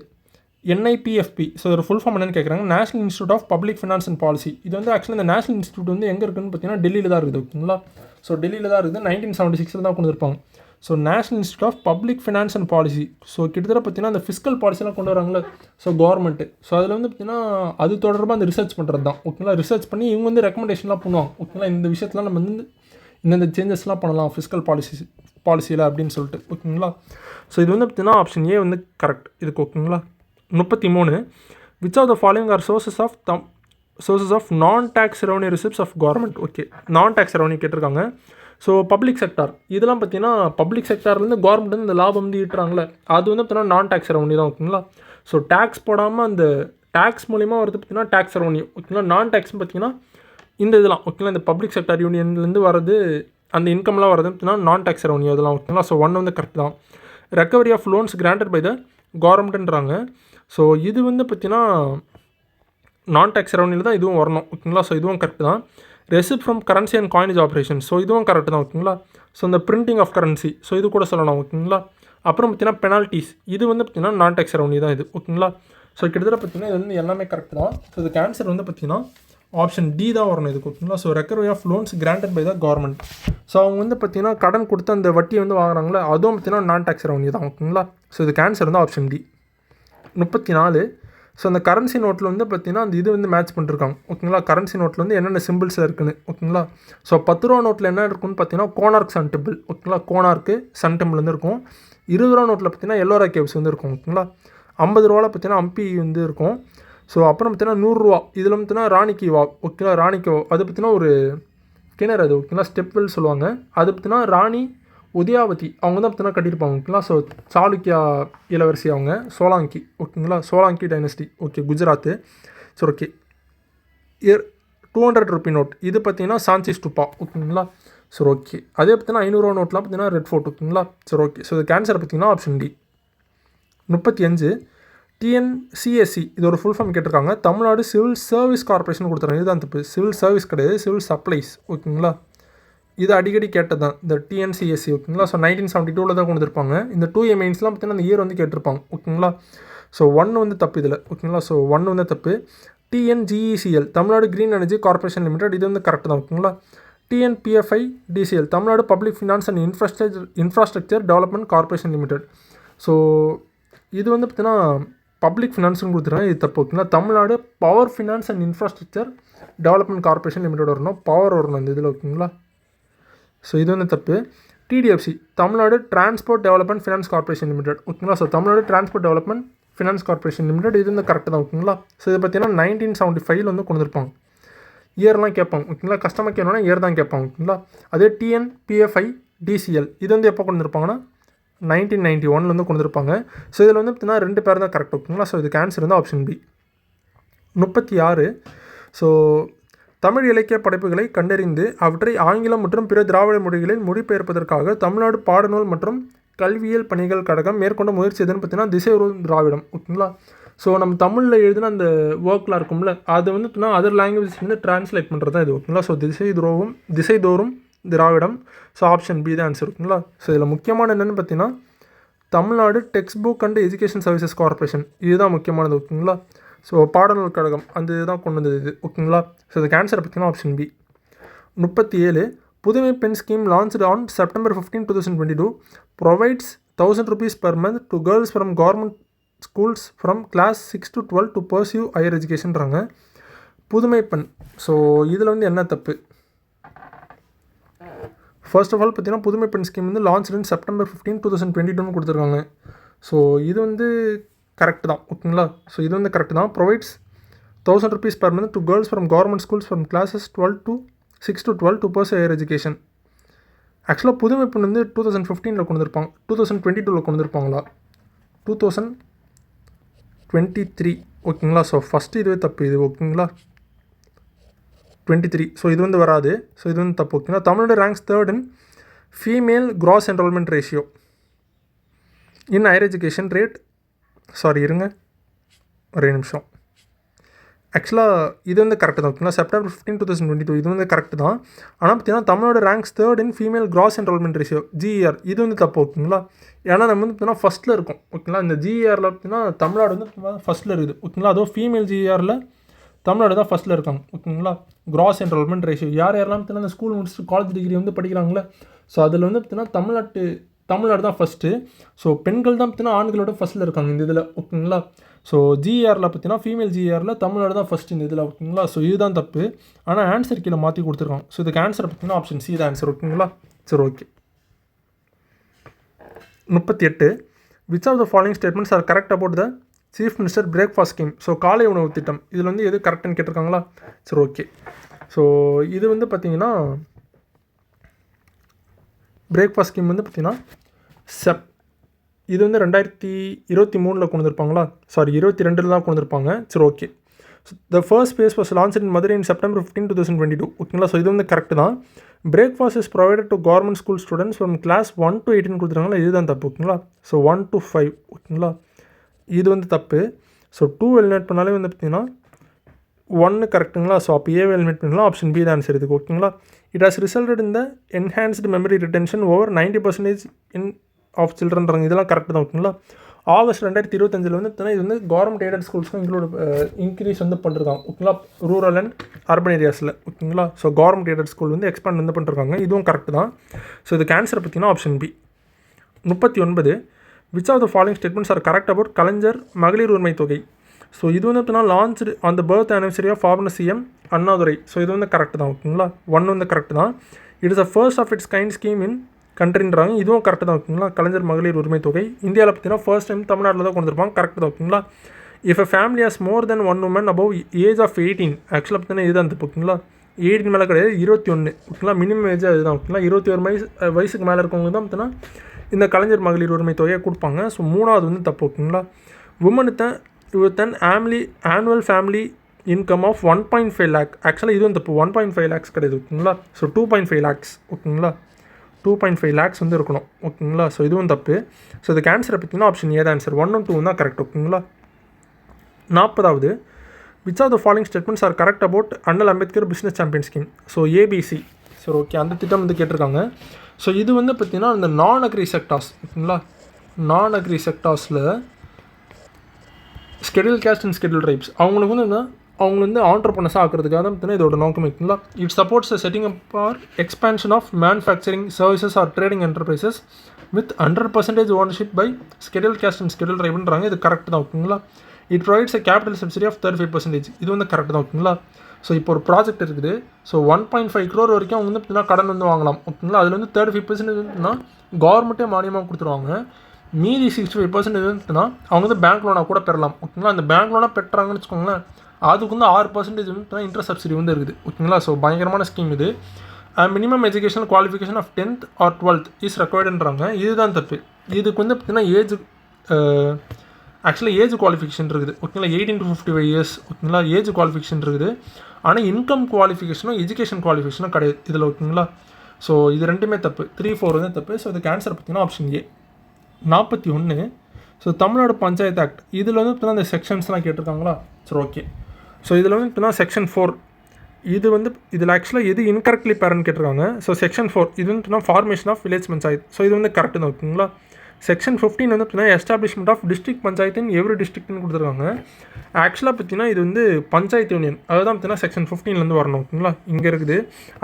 NIPFP. ஸோ ஒரு ஃபுல் ஃபார்ம் என்னென்னு கேட்குறாங்க. National institute of public finance and policy. இது வந்து ஆக்சுவலாக இந்த நேஷனல் இன்ஸ்டியூட் வந்து எங்கே இருக்குதுன்னு பார்த்தீங்கன்னா டெல்லியில் தான் இருக்குது ஓகேங்களா. ஸோ டெல்லியில் தான் இருக்குது. 1976 தான் கொண்டு இருப்பாங்க. So national institute of public finance and policy. So கிட்டத்தட்ட பார்த்தீங்கன்னா அந்த ஃபிஸ்கல் பாலிசிலாம் கொண்டு வராங்களே ஸோ கவர்மெண்ட்டு. ஸோ அதில் வந்து பார்த்தீங்கன்னா அது தொடர்பாக அந்த ரிசர்ச் பண்ணுறது தான் ஓகேங்களா. ரிசர்ச் பண்ணி இவங்க வந்து ரெக்கமெண்டேஷன்லாம் பண்ணுவாங்க ஓகேங்களா. இந்த விஷயத்தில் நம்ம வந்து இந்தந்த சேஞ்சஸ்லாம் பண்ணலாம் ஃபிஸ்கல் பாலிசியில் அப்படின்னு சொல்லிட்டு. ஓகேங்களா? ஸோ இது வந்து பார்த்தீங்கன்னா ஆப்ஷன் ஏ வந்து கரெக்ட் இதுக்கு. ஓகேங்களா? 33 which of the following are sources of non tax revenue receipts of government. Okay, non tax revenue கேட்டிருக்காங்க. ஸோ பப்ளிக் செக்டார் இதெல்லாம் பார்த்தீங்கன்னா பப்ளிக் செக்டார்லேருந்து கவர்மெண்ட் வந்து இந்த லாபம் வந்து ஈட்டுறாங்களே அது வந்து பார்த்தீங்கன்னா நான் டேக்ஸ் ரெவன்யூ தான். ஓகேங்களா? ஸோ டேக்ஸ் போடாமல் அந்த டேக்ஸ் மூலிமா வருது பார்த்தீங்கன்னா டேக்ஸ் ரெவன்யூ. ஓகேங்களா? நான் டேக்ஸ்னு பார்த்தீங்கன்னா இந்த இதெல்லாம். ஓகேங்களா? இந்த பப்ளிக் செக்டார் யூனியன்லேருந்து வரது அந்த இன்கம்லாம் வரது பார்த்தீங்கன்னா நான் டேக்ஸ் ரெவன்யூ அதெல்லாம். ஓகேங்களா? ஸோ 1 வந்து கரெக்ட் தான். Recovery of loans granted by the கவர்மெண்ட்டுன்றாங்க. ஸோ இது வந்து பார்த்தீங்கன்னா நான் டேக்ஸ் ரெவன்யூவில் தான் இதுவும் வரணும். ஓகேங்களா? ஸோ இதுவும் கரெக்ட் தான். Receipt from currency and coinage operation. So இதுவும் கரெக்ட் தான். ஓகேங்களா? ஸோ இந்த பிரிண்டிங் ஆஃப் கரன்சி ஸோ இது கூட சொல்லலாம். ஓகேங்களா? அப்புறம் பார்த்தீங்கன்னா பெனால்ட்டிஸ் இது வந்து பார்த்தீங்கன்னா நான் டேக்ஸ் ரெவன்யூ தான் இது. ஓகேங்களா? ஸோ கிட்டத்தட்ட பார்த்தீங்கன்னா இது வந்து எல்லாமே கரெக்ட் தான். ஸோ இதுக்கு ஆன்சர் வந்து பார்த்தீங்கன்னா ஆப்ஷன் டி தான் வரணும் இதுக்கு. ஓகேங்களா? So recovery of loans granted by the government. So அவங்க வந்து பார்த்தீங்கன்னா கடன் கொடுத்து அந்த வட்டியை வந்து வாங்குறாங்களே அதுவும் பார்த்தீங்கன்னா நான் டேக்ஸ் ரெவன்யூ தான். ஓகேங்களா? ஸோ இதுக்கு ஆன்சர் வந்து ஆப்ஷன் டி. 34 ஸோ அந்த கரன்சி நோட்டில் வந்து பார்த்தீங்கன்னா அந்த இது வந்து மேட்ச் பண்ணிருக்காங்க. ஓகேங்களா? கரன்சி நோட்டில் வந்து என்னென்ன சிம்பிள்ஸ் இருக்குன்னு. ஓகேங்களா? ஸோ 10 ரூபா நோட்டில் என்ன இருக்குன்னு பார்த்தீங்கன்னா கோனார்க் சன் டெம்பிள். ஓகேங்களா? கோனார்க்கு சன் டெம்பிள் வந்து இருக்கும். 20 ரூபா நோட்டில் பார்த்தீங்கன்னா எல்லோரா கேவ்ஸ் வந்து இருக்கும். ஓகேங்களா? 50 ரூபாவில் பார்த்தீங்கன்னா ஹம்பி வந்து இருக்கும். ஸோ அப்புறம் பார்த்தீங்கன்னா 100 ரூபா இதில் பார்த்தீங்கன்னா ராணிக்கி வாவ். ஓகேங்களா? ராணிக்கி வாவ் அது பார்த்தீங்கன்னா ஒரு கிணறு அது. ஓகேங்களா? ஸ்டெப்வெல் சொல்லுவாங்க. அது பார்த்தீங்கன்னா ராணி உதயாவதி அவங்க தான் பார்த்தீங்கன்னா கட்டியிருப்பாங்க. ஓகேங்களா? ஸோ சாளுக்கியா இளவரசி அவங்க சோலாங்கி. ஓகேங்களா? Solanki dynasty. Okay, Gujarat. So okay 200 rupee note இது பார்த்தீங்கன்னா சாஞ்சி ஸ்டூப்பா. ஓகேங்களா? ஸோ ஓகே அதே பார்த்தீங்கன்னா 500 ரூபா நோட்லாம் பார்த்தீங்கன்னா ரெட் ஃபோர்ட். ஓகேங்களா? சரி ஓகே. ஸோ இது கேன்சர் பார்த்தீங்கன்னா ஆப்ஷன் டி. 35 டிஎன்சிஎஸ்சி இது ஒரு ஃபுல் ஃபார்ம் கேட்டிருக்காங்க. தமிழ்நாடு சிவில் சர்வீஸ் கார்பரேஷன் கொடுத்துறாங்க. இதுதான் தப்பு. சிவில் சர்வீஸ் கிடையாது, சிவில் சப்ளைஸ். ஓகேங்களா? இது அடிக்கடி கேட்டது தான் இந்த டிஎன்சிஎஸ்சி. ஓகேங்களா? ஸோ 1972 தான் கொண்டு வந்திருப்பாங்க. இந்த 2A மெயின்ஸ்லாம் பார்த்தீங்கன்னா அந்த இயர் வந்து கேட்டிருப்பாங்க. ஓகேங்களா? ஸோ 1 வந்து தப்பு இதில். ஓகேங்களா? ஸோ 1 வந்து தப்பு. TNGECL Tamil Nadu green energy corporation limited இது வந்து கரெக்ட் தான். ஓகேங்களா? TNPFI DCL Tamil Nadu public finance and infrastructure development corporation limited. So இது வந்து பார்த்தீங்கன்னா பப்ளிக் ஃபினான்ஸ்னு கொடுத்துருக்காங்க. இது தப்பு. ஓகேங்களா? Tamil Nadu power finance and infrastructure development corporation limited வரணும். பவர் வரணும் இந்த இதில். ஓகேங்களா? ஸோ இது வந்து தப்பு. TDFC Tamil Nadu transport development finance corporation limited. ஓகேங்களா? So Tamil Nadu transport development finance corporation limited இது வந்து கரெக்ட் தான். ஓகேங்களா? ஸோ இது பார்த்தீங்கன்னா 1975 வந்து கொண்டு வந்திருப்பாங்க. இயர்லாம் கேட்பாங்க. ஓகேங்களா? கஸ்டமர் கேட்கணும்னா இயர் தான் கேட்பாங்க. ஓகேங்களா? அதே டிஎன்பிஎஃப்ஐ டிசிஎல் இது வந்து எப்போ கொண்டு வந்திருப்பாங்கன்னா 1991 வந்து கொண்டு வந்திருப்பாங்க. ஸோ இதில் வந்து பார்த்தீங்கன்னா 2 பேர் தான் கரெக்ட். ஓகேங்களா? ஸோ இதுக்கு ஆன்சர் வந்து ஆப்ஷன் பி. 36 ஸோ தமிழ் இலக்கிய படைப்புகளை கண்டறிந்து அவற்றை ஆங்கிலம் மற்றும் பிற திராவிட மொழிகளில் மொழிபெயர்ப்பதற்காக தமிழ்நாடு பாடநூல் மற்றும் கல்வியியல் பணிகள் கழகம் மேற்கொண்ட முயற்சி எதுன்னு பார்த்தீங்கன்னா திசையுறு திராவிடம். ஓகேங்களா? ஸோ நம்ம தமிழில் எழுதின அந்த ஒர்க்லாம் இருக்கும்ல அது வந்து பார்த்தீங்கன்னா அதர் லாங்குவேஜ் வந்து டிரான்ஸ்லேட் பண்ணுறது தான் இது. ஓகேங்களா? ஸோ திசைதோறும் திராவிடம். ஸோ ஆப்ஷன் பி தான் ஆன்சர். ஓகேங்களா? ஸோ இதில் முக்கியமான என்னென்னு பார்த்தீங்கன்னா Tamil Nadu text book and education services corporation இதுதான் முக்கியமானது. ஓகேங்களா? ஸோ பாடநூல் கழகம் அந்த இதுதான் கொண்டு வந்தது இது. ஓகேங்களா? ஸோ இதுக்கு ஆன்சர் பார்த்தீங்கன்னா ஆப்ஷன் பி. 37 புதுமை பெண் scheme launched on September 15, 2022 provides 1000 rupees per month to girls from government schools from class 6 to 12 to pursue higher educationறாங்க. புதுமை பெண் ஸோ இதில் வந்து என்ன தப்பு? ஃபர்ஸ்ட் ஆஃப் ஆல் பார்த்தீங்கன்னா புதுமை பெண் ஸ்கீம் வந்து லான்ச் இன் September 15, 2022 கொடுத்துருக்காங்க. ஸோ இது வந்து கரெக்ட் தான். ஓகேங்களா? ஸோ இது வந்து கரெக்ட் தான். Provides 1000 rupees per month to girls from government schools from classes 6 to 12 to pursue higher education. ஆக்சுவலாக புதுமை பெண் வந்து 2015 கொண்டு வந்திருப்பாங்க. 2022 கொண்டு வந்திருப்பாங்களா? 2023. ஓகேங்களா? ஸோ ஃபஸ்ட்டு இதுவே தப்பு இது. ஓகேங்களா? 23 ஸோ இது வந்து வராது. ஸோ இது வந்து தப்பு. ஓகேங்களா? Tamil Nadu ranks 3rd in female gross enrollment ratio in higher education rate. Sorry இருங்க ஒரே நிமிஷம். ஆக்சுவலாக இது வந்து கரெக்டு தான். ஓகேங்களா? September 15, 2022 இது வந்து கரெக்டு தான். ஆனால் பார்த்தீங்கன்னா Tamil Nadu ranks 3rd in female gross enrollment ratio GER இது வந்து தப்பு. ஓகேங்களா? ஏன்னா நம்ம வந்து பார்த்தீங்கன்னா ஃபஸ்ட்டில் இருக்கும். ஓகேங்களா? இந்த GERல பார்த்தீங்கன்னா தமிழ்நாடு வந்து ஃபஸ்ட்டில் இருக்குது. ஓகேங்களா? அதுவும் ஃபீமேல் GERல தமிழ்நாடு தான் ஃபஸ்ட்டில் இருக்காங்க. ஓகேங்களா? gross enrollment ratio யாரெல்லாம் பார்த்தீங்கன்னா இந்த ஸ்கூல் முடிச்சுட்டு காலேஜ் டிகிரி வந்து படிக்கிறாங்களே ஸோ அதில் வந்து பார்த்தீங்கன்னா தமிழ்நாடு தான் ஃபஸ்ட்டு. ஸோ பெண்கள் தான் பார்த்தீங்கன்னா ஆண்களோட ஃபஸ்ட்டில் இருக்காங்க இந்த இதில், ஓகேங்களா. ஸோ ஜிஆரில் பார்த்தீங்கன்னா ஃபீமேல் ஜிஆரில் தமிழ்நாடு தான் ஃபஸ்ட்டு இந்த இதில், ஓகேங்களா. ஸோ இதுதான் தப்பு. ஆனால் ஆன்சர் கீழே மாற்றி கொடுத்துருக்காங்க. ஸோ இதுக்கு ஆன்சர் பார்த்தீங்கன்னா ஆப்ஷன் சி தான் ஆன்சர், ஓகேங்களா. சரி, okay. 38 which of the following statements are correct about the chief minister breakfast scheme. So காலை உணவு திட்டம் இதில் வந்து எது கரெக்டுன்னு கேட்டிருக்காங்களா. சரி, ஓகே. ஸோ இது வந்து பார்த்திங்கன்னா பிரேக்ஃபாஸ்ட் ஸ்கீம் வந்து பார்த்திங்கன்னா இது வந்து 2023 கொண்டு வந்திருப்பாங்களா, சாரி 22 தான் கொண்டு வந்திருப்பாங்க. சரி, okay. The first phase was launch in Madurai in September 15, 2022, ஓகேங்களா. ஸோ இது வந்து கரெக்டு தான். Breakfast is provided to government school students from class 1 to 18 கொடுத்துருக்காங்களா, இதுதான் தப்பு, ஓகேங்களா. ஸோ 1 to 5, ஓகேங்களா, இது வந்து தப்பு. ஸோ 2 எலிமினேட் பண்ணாலே வந்து பார்த்திங்கன்னா 1 கரெக்டுங்களா. ஸோ அப்போ ஏ எலிமினேட் பண்ணலாம், ஆப்ஷன் பி தான் ஆன்சர் இதுக்கு, ஓகேங்களா. It has resulted in the enhanced memory retention over 90% in of சில்ட்ரன்றாங்க, இதெல்லாம் கரெக்டு தான், ஓகேங்களா. ஆகஸ்ட் 2025 வந்து இது வந்து கவர்மெண்ட் எய்டட் ஸ்கூல்ஸ்க்கும் இன்க்ரீஸ் வந்து பண்ணிருக்காங்க, ஓகேங்களா, ரூரல் அண்ட் அர்பன் ஏரியாஸில், ஓகேங்களா. ஸோ கவர்மெண்ட் எய்டட் ஸ்கூல் வந்து எக்ஸ்பேண்ட் வந்து பண்ணிருக்காங்க, இதுவும் கரெக்டு தான். ஸோ இதுக்கு ஆன்சர் பார்த்தீங்கன்னா option B. 39 which of the following statements are correct about Kalaignar மகளிர் உரிமை தொகை. ஸோ இது வந்து பார்த்தீங்கன்னா launched on the birth anniversary of former CM Annadurai. So இது வந்து கரெக்டு தான், ஓகேங்களா. 1 வந்து கரெக்டு தான். It is a first of its kind scheme in கண்ட்ரின்றாங்க, இதுவும் கரெக்டு தான், ஓகேங்களா. கலைஞர் மகளிர் உரிமை தொகை இந்தியாவில் பார்த்தீங்கன்னா ஃபர்ஸ்ட் டைம் தமிழ்நாட்டில் தான் கொடுத்துருப்பாங்க, கரெக்டு தான், ஓகேங்களா. If a family has more than 1 woman above age of 18, ஆக்சுவலாக பார்த்தீங்கன்னா இதுதான் தப்பு, ஓகேங்களா. 18 மேலே கிடையாது, 21, ஓகேங்களா. மினிமம் ஏஜ் அதுதான், ஓகேங்களா. 21 வயசுக்கு மேலே இருக்கவங்க தான் பார்த்தீங்கன்னா இந்த கலைஞர் மகளிர் உரிமை தொகையை கொடுப்பாங்க. ஸோ 3வது வந்து தப்பு, ஓகேங்களா. உமனுக்கு with an annual family income of 1.5 lakh, ஆக்சுவலாக இதுவும் தப்பு, 1.5 lakhs கிடையாது, ஓகேங்களா. ஸோ 2.5 lakhs, ஓகேங்களா. 2.5 lakhs வந்து இருக்கணும், ஓகேங்களா. ஸோ இதுவும் தப்பு. ஸோ இதுக்கு ஆன்சரை பார்த்தீங்கன்னா ஆப்ஷன் ஏ தான் ஆன்சர், 1 and 2 தான் கரெக்ட், ஓகேங்களா. 40வது which of the following statements are correct about Annal Ambedkar business champion scheme. So ABC. So okay, அந்த திட்டம் வந்து கேட்டிருக்காங்க. ஸோ இது வந்து பார்த்திங்கன்னா இந்த நான் அக்ரி செக்டார்ஸ், ஓகேங்களா. நான் அக்ரி செக்டார்ஸில் schedule caste and schedule tribes அவங்களுக்கு வந்து அவங்க வந்து ஆண்டர்ப்ரனர்ஸாக ஆக்கிறதுக்காக தான் பார்த்தீங்கன்னா இதோட நோக்கம், ஓகேங்களா. It supports setting up or expansion of manufacturing services or trading enterprises with 100% ownership by schedule caste and schedule ட்ரைப்ன்றாங்க, இது கரெக்ட் தான், ஓகேங்களா. It provides a capital subsidy of 35%, இது வந்து கரெக்ட் தான், ஓகேங்களா. ஸோ இப்போ ஒரு ப்ராஜெக்ட் இருக்குது. ஸோ 1.5 crore வரைக்கும் அவங்க வந்து பார்த்தீங்கன்னா கடன் வந்து வாங்கலாம், ஓகேங்களா. அதில் வந்து 35%னா கவர்மெண்ட்டே மானியமாக கொடுத்துருவாங்க. மீதி 65% வந்துட்டுனா அவங்க வந்து பேங்க் லோனாக கூட பெறலாம், ஓகேங்களா. அந்த பேங்க் லோனாக பெற்றாங்கன்னு வச்சுக்கோங்களேன், அதுக்கு வந்து 6% வந்து இன்ட்ரெஸ்ட் சப்சிடி வந்து இருக்குது, ஓகேங்களா. ஸோ பயங்கரமான ஸ்கீம் இது. Minimum educational qualification of 10th or 12th is ரெக்வயர்டுன்றாங்க, இதுதான் தப்பு. இதுக்கு வந்து பார்த்திங்கன்னா ஆக்சுவலாக ஏஜ் குவாலிஃபிகேஷன் இருக்குது, ஓகேங்களா. 18 to 55 years, ஓகேங்களா, ஏஜ் குவாலிஃபிகேஷன் இருக்குது. ஆனால் இன்கம் குவாலிஃபிகேஷனும் எஜுகேஷன் குவாலிஃபிகேஷனும் கிடையாது இதில், ஓகேங்களா. ஸோ இது ரெண்டுமே தப்பு, 3, 4 வந்து தப்பு. ஸோ இதுக்கு ஆன்சர் பார்த்திங்கன்னா ஆப்ஷன் ஏ. 41 ஸோ தமிழ்நாடு பஞ்சாயத்து ஆக்ட் இதில் வந்து பார்த்தீங்கன்னா இந்த செக்ஷன்ஸ்லாம் கேட்டிருக்காங்களா. சரி, ஓகே. ஸோ இதில் வந்து பார்த்தீங்கன்னா செக்ஷன் 4 இது வந்து இதில் ஆக்சுவலாக எது இன்கரெக்ட்லி பேரண்ட் கேட்டிருக்காங்க. ஸோ செக்ஷன் 4 இது வந்து பார்த்தீங்கன்னா formation of village panchayat, so இது வந்து கரெக்டு தான், ஓகேங்களா. செக்ஷன் 15 வந்து பார்த்தீங்கன்னா establishment of district panchayat in every டிஸ்ட்ரிக்ட்னு கொடுத்துருக்காங்க. ஆக்சுவலாக பார்த்தீங்கன்னா இது வந்து பஞ்சாயத்து யூனியன், அதுதான் பார்த்தீங்கன்னா செக்ஷன் 15லேருந்து வரணும், ஓகேங்களா. இங்கே இருக்குது.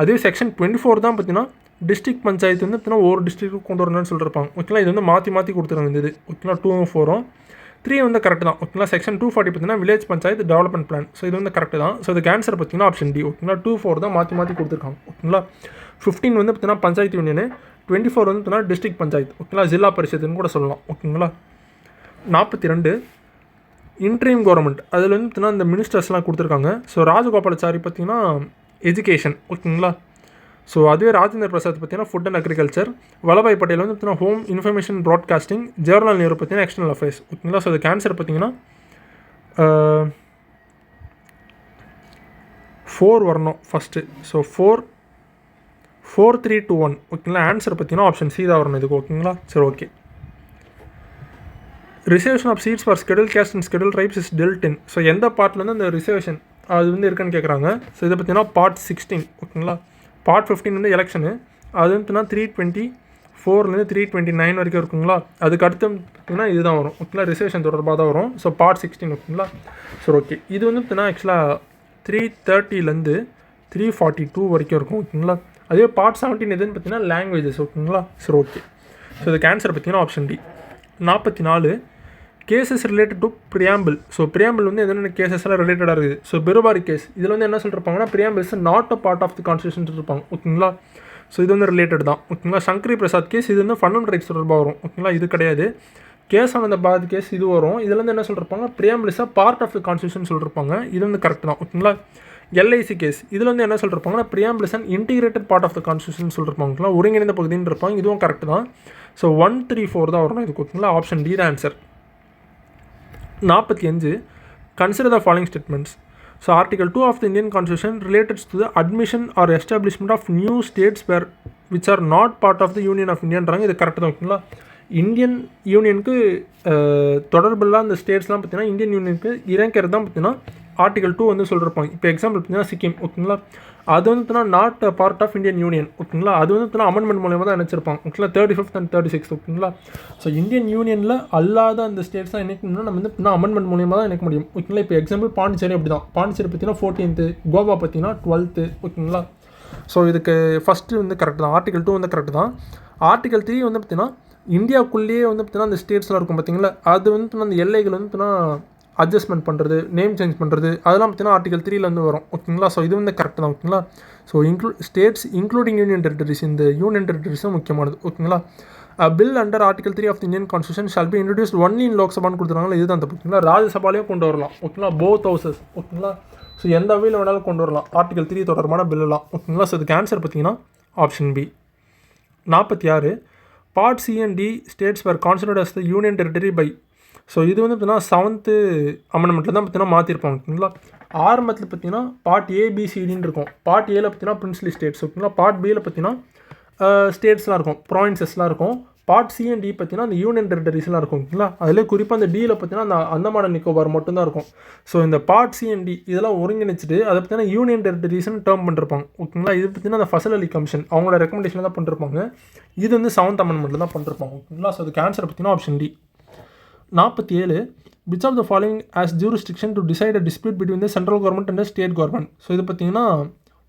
அதே செக்ஷன் 24 தான் பார்த்தீங்கன்னா டிஸ்ட்ரிக்ட் பஞ்சாயத்து வந்து பார்த்தீங்கன்னா ஒரு டிஸ்ட்ரிக்ட்டுக்கு கொண்டு வரணும்னு சொல்லியிருப்பாங்க, ஓகேங்களா. இது வந்து மாற்றி கொடுத்துருக்காங்க இந்த இது, ஓகேங்களா. 2 4 3 வந்து கரெக்ட் தான், ஓகேங்களா. செக்ஷன் 240 பார்த்தீங்கன்னா village panchayat development plan, so இது வந்து கரெக்ட் தான். ஸோ இதுக்கு ஆன்சர் பார்த்தீங்கன்னா ஆப்ஷன் டி, ஓகேங்களா. 2 4 தான் மாற்றி கொடுத்துருக்காங்க, ஓகேங்களா. 15 வந்து பார்த்தீங்கன்னா பஞ்சாயத்து யூனியனு, 24 வந்து பார்த்தீங்கன்னா டிஸ்ட்ரிக்ட் பஞ்சாயத்து, ஓகேங்களா. ஜில்லா பரிஷத்துன்னு கூட சொல்லலாம், ஓகேங்களா. 42 இன்ட்ரீம் கவர்மெண்ட் அதில் வந்து பார்த்தீங்கன்னா இந்த மினிஸ்டர்ஸ்லாம் கொடுத்துருக்காங்க. ஸோ ராஜகோபாலாச்சாரி பார்த்தீங்கன்னா எஜுகேஷன், ஓகேங்களா. ஸோ அதுவே ராஜேந்திர பிரசாத் பார்த்தீங்கன்னா food and agriculture, Vallabhbhai Patel வந்து பார்த்தீங்கன்னா home information broadcasting, Jawaharlal Nehru பார்த்தீங்கன்னா எக்ஸ்டர்னல் அஃபேர்ஸ், ஓகேங்களா. ஸோ அதுக்கு ஆன்சர் பார்த்தீங்கன்னா 4 வரணும் ஃபஸ்ட்டு. ஸோ 4 3 2 1, ஓகேங்களா. ஆன்சர் பார்த்தீங்கன்னா ஆப்ஷன் சி தான் வரணும் இதுக்கு, ஓகேங்களா. சரி, okay. Reservation of seats for schedule caste and schedule tribes is dealt in. So எந்த பார்ட்டில் வந்து அந்த ரிசர்வேஷன் அது வந்து இருக்குன்னு கேட்குறாங்க. ஸோ இதை பார்த்தீங்கன்னா பார்ட் 16, ஓகேங்களா. பார்ட் 15 வந்து எலெக்ஷனு, அது வந்து 324 329 வரைக்கும் இருக்குங்களா. அதுக்கு அடுத்து பார்த்தீங்கன்னா இதுதான் வரும், ஓகேங்களா. ரிசர்வேஷன் தொடர்பாக தான் வரும். ஸோ பார்ட் 16, ஓகேங்களா. சரி, ஓகே. இது வந்து பார்த்தீங்கன்னா ஆக்சுவலாக 330 342 வரைக்கும் இருக்கும், ஓகேங்களா. அதே பார்ட் 17 எதுன்னு பார்த்தீங்கன்னா லாங்குவேஜஸ், ஓகேங்களா. சரி, ஓகே. ஸோ இதுக்கு ஆன்சர் பார்த்தீங்கன்னா option D. 44 cases related to preamble. So preamble வந்து என்னென்ன கேசஸ் எல்லாம் ரிலேட்டடாக இருக்குது. ஸோ பெருபாரி கேஸ் இதில் வந்து என்ன சொல்லிருப்பாங்கன்னா preamble is not a part of the constitution இருப்பாங்க. ஓகேங்களா. ஸோ இது வந்து ரிலேட்டட் தான். ஓகேங்களா. சங்கரி பிரசாத் கேஸ் இது வந்து ஃபண்டமெண்டல் ரைட்ஸ் தொடர்பாக வரும். ஓகேங்களா. இது கிடையாது. கேசானந்த பாரத் கேஸ் இது வரும். இதில் வந்து என்ன சொல்லிருப்பாங்க preamble is a part of the constitution சொல்லிருப்பாங்க. இது வந்து கரெக்ட் தான். ஓகேங்களா. எல்ஐசி கேஸ் இதில் வந்து என்ன சொல்லிருப்பாங்கன்னா preamble is an integrated part of the constitution சொல்லிருப்பாங்களா. ஒருங்கிணைந்த பகுதின்னு இருப்பாங்க. இதுவும் கரெக்ட் தான். ஸோ 134 தான் வரணும் இதுக்கு. ஓகேங்களா. ஆப்ஷன் டி தான் answer. 45 consider the following statements. So article 2 of the Indian constitution relates to the admission or establishment of new states which are not part of the union of India. இது correct தான். ஓகேங்களா. Indian யூனியனுக்கு தொடர்புள்ள அந்த ஸ்டேட்ஸ்லாம் பார்த்தீங்கன்னா Indian யூனியனுக்கு இறக்கிறது தான் பார்த்தீங்கன்னா article 2 வந்து சொல்லியிருப்பாங்க. இப்போ எக்ஸாம்பிள் பார்த்தீங்கன்னா சிக்கிம். ஓகேங்களா. அது வந்து பார்த்தீங்கன்னா not part of Indian union. ஓகேங்களா. அது வந்து பார்த்தீங்கன்னா அமெண்ட்மெண்ட் மூலியமாக தான் நினச்சிருப்பாங்க. ஓகேங்களா. 35th and 36th. ஓகேங்களா. ஸோ இந்தியன் யூனியனில் அல்லாத அந்த ஸ்டேட்ஸ் தான் இணைக்கணும்னா நம்ம வந்து பார்த்தீங்கன்னா அமெண்ட்மெண்ட் மூலியமாக தான் இணைக்க முடியும். ஓகேங்களா. இப்போ எக்ஸாம்பிள் பாண்டிச்சேரி அப்படி தான். பாண்டிச்சேரி பார்த்தீங்கன்னா 14th, கோவா பார்த்தீங்கன்னா 12th. ஓகேங்களா. ஸோ இதுக்கு ஃபஸ்ட்டு வந்து கரெக்ட் தான். ஆர்டிகல் 2 வந்து கரெக்ட் தான். ஆர்டிகல் 3 வந்து பார்த்தீங்கன்னா இந்தியாவுக்குள்ளேயே வந்து பார்த்தீங்கன்னா அந்த ஸ்டேட்ஸ்லாம் இருக்கும் பார்த்தீங்களா. அது வந்து பார்த்தீங்கன்னா அந்த எல்லைகள் வந்து பார்த்தீங்கன்னா அட்ஜஸ்ட்மெண்ட் பண்ணுறது, நேம் சேஞ்ச் பண்ணுறது அதெல்லாம் பார்த்தீங்கன்னா ஆர்டிகல் 3 வரும். ஓகேங்களா. ஸோ இது வந்து கரெக்ட் தான். ஓகேங்களா. So states including union territories, இந்த யூனியன் டெரிட்டரிஸும் முக்கியமானது. ஓகேங்களா. Bill under article 3 of the Indian constitution shall be introduced only in லோக்சபான்னு கொடுத்துருவாங்களா. இதுதான் அந்த. ஓகேங்களா. ராஜ்யசபாலையும் கொண்டு வரலாம். ஓகேங்களா. Both houses. ஓகேங்களா. ஸோ எந்த வகையில் வேணாலும் கொண்டு வரலாம் ஆர்டிகல் 3 தொடர்பான பில்லாம். ஓகேங்களா. ஸோ இதுக்கு ஆன்சர் பார்த்தீங்கன்னா option B. 46 part C and D states were considered as the union territory by. So இது வந்து பார்த்தீங்கன்னா 7th அமெண்ட்மெண்ட்டில் தான் பார்த்தீங்கன்னா மாற்றிருப்பாங்க. ஓகேங்களா. ஆரம்பத்தில் பார்த்தீங்கன்னா பார்ட் ஏபிசிடின்னு இருக்கும். பார்ட் ஏல பார்த்தீங்கன்னா பிரின்ஸ்லி ஸ்டேட்ஸ். ஓகேங்களா. பார்ட் பியில் பார்த்தீங்கன்னா ஸ்டேட்ஸ்லாம் இருக்கும், ப்ராவின்சஸ்லாம் இருக்கும். பார்ட் சி அண்ட் டி பார்த்தீங்கன்னா அந்த யூனியன் டெரிட்டரிஸ்லாம் இருக்கும். ஓகேங்களா. அதில் குறிப்பாக அந்த டியில் பார்த்தீங்கன்னா அந்த அந்தமான் நிக்கோபார் மட்டும்தான் இருக்கும். ஸோ இந்த பார்ட் சி அண்ட் டி இதெல்லாம் ஒருங்கிணைச்சிட்டு அதை பார்த்தீங்கன்னா யூனியன் டெரிட்டரிஸ்னு டேர்ம் பண்ணிருப்பாங்க. ஓகேங்களா. இது பார்த்தீங்கன்னா அந்த ஃபசல் அலி கமிஷன் அவங்களோட ரெக்கமெண்டேஷன் தான் பண்ணிருப்பாங்க. இது வந்து 7th அமெண்ட்மெண்ட்டில் தான் பண்ணிருப்பாங்க. ஓகேங்களா. ஸோ அதுக்கு ஆன்சர் பார்த்தீங்கன்னா option D. 47 which of the following has jurisdiction to decide a dispute between the central government and the state government. So இது பார்த்தீங்கன்னா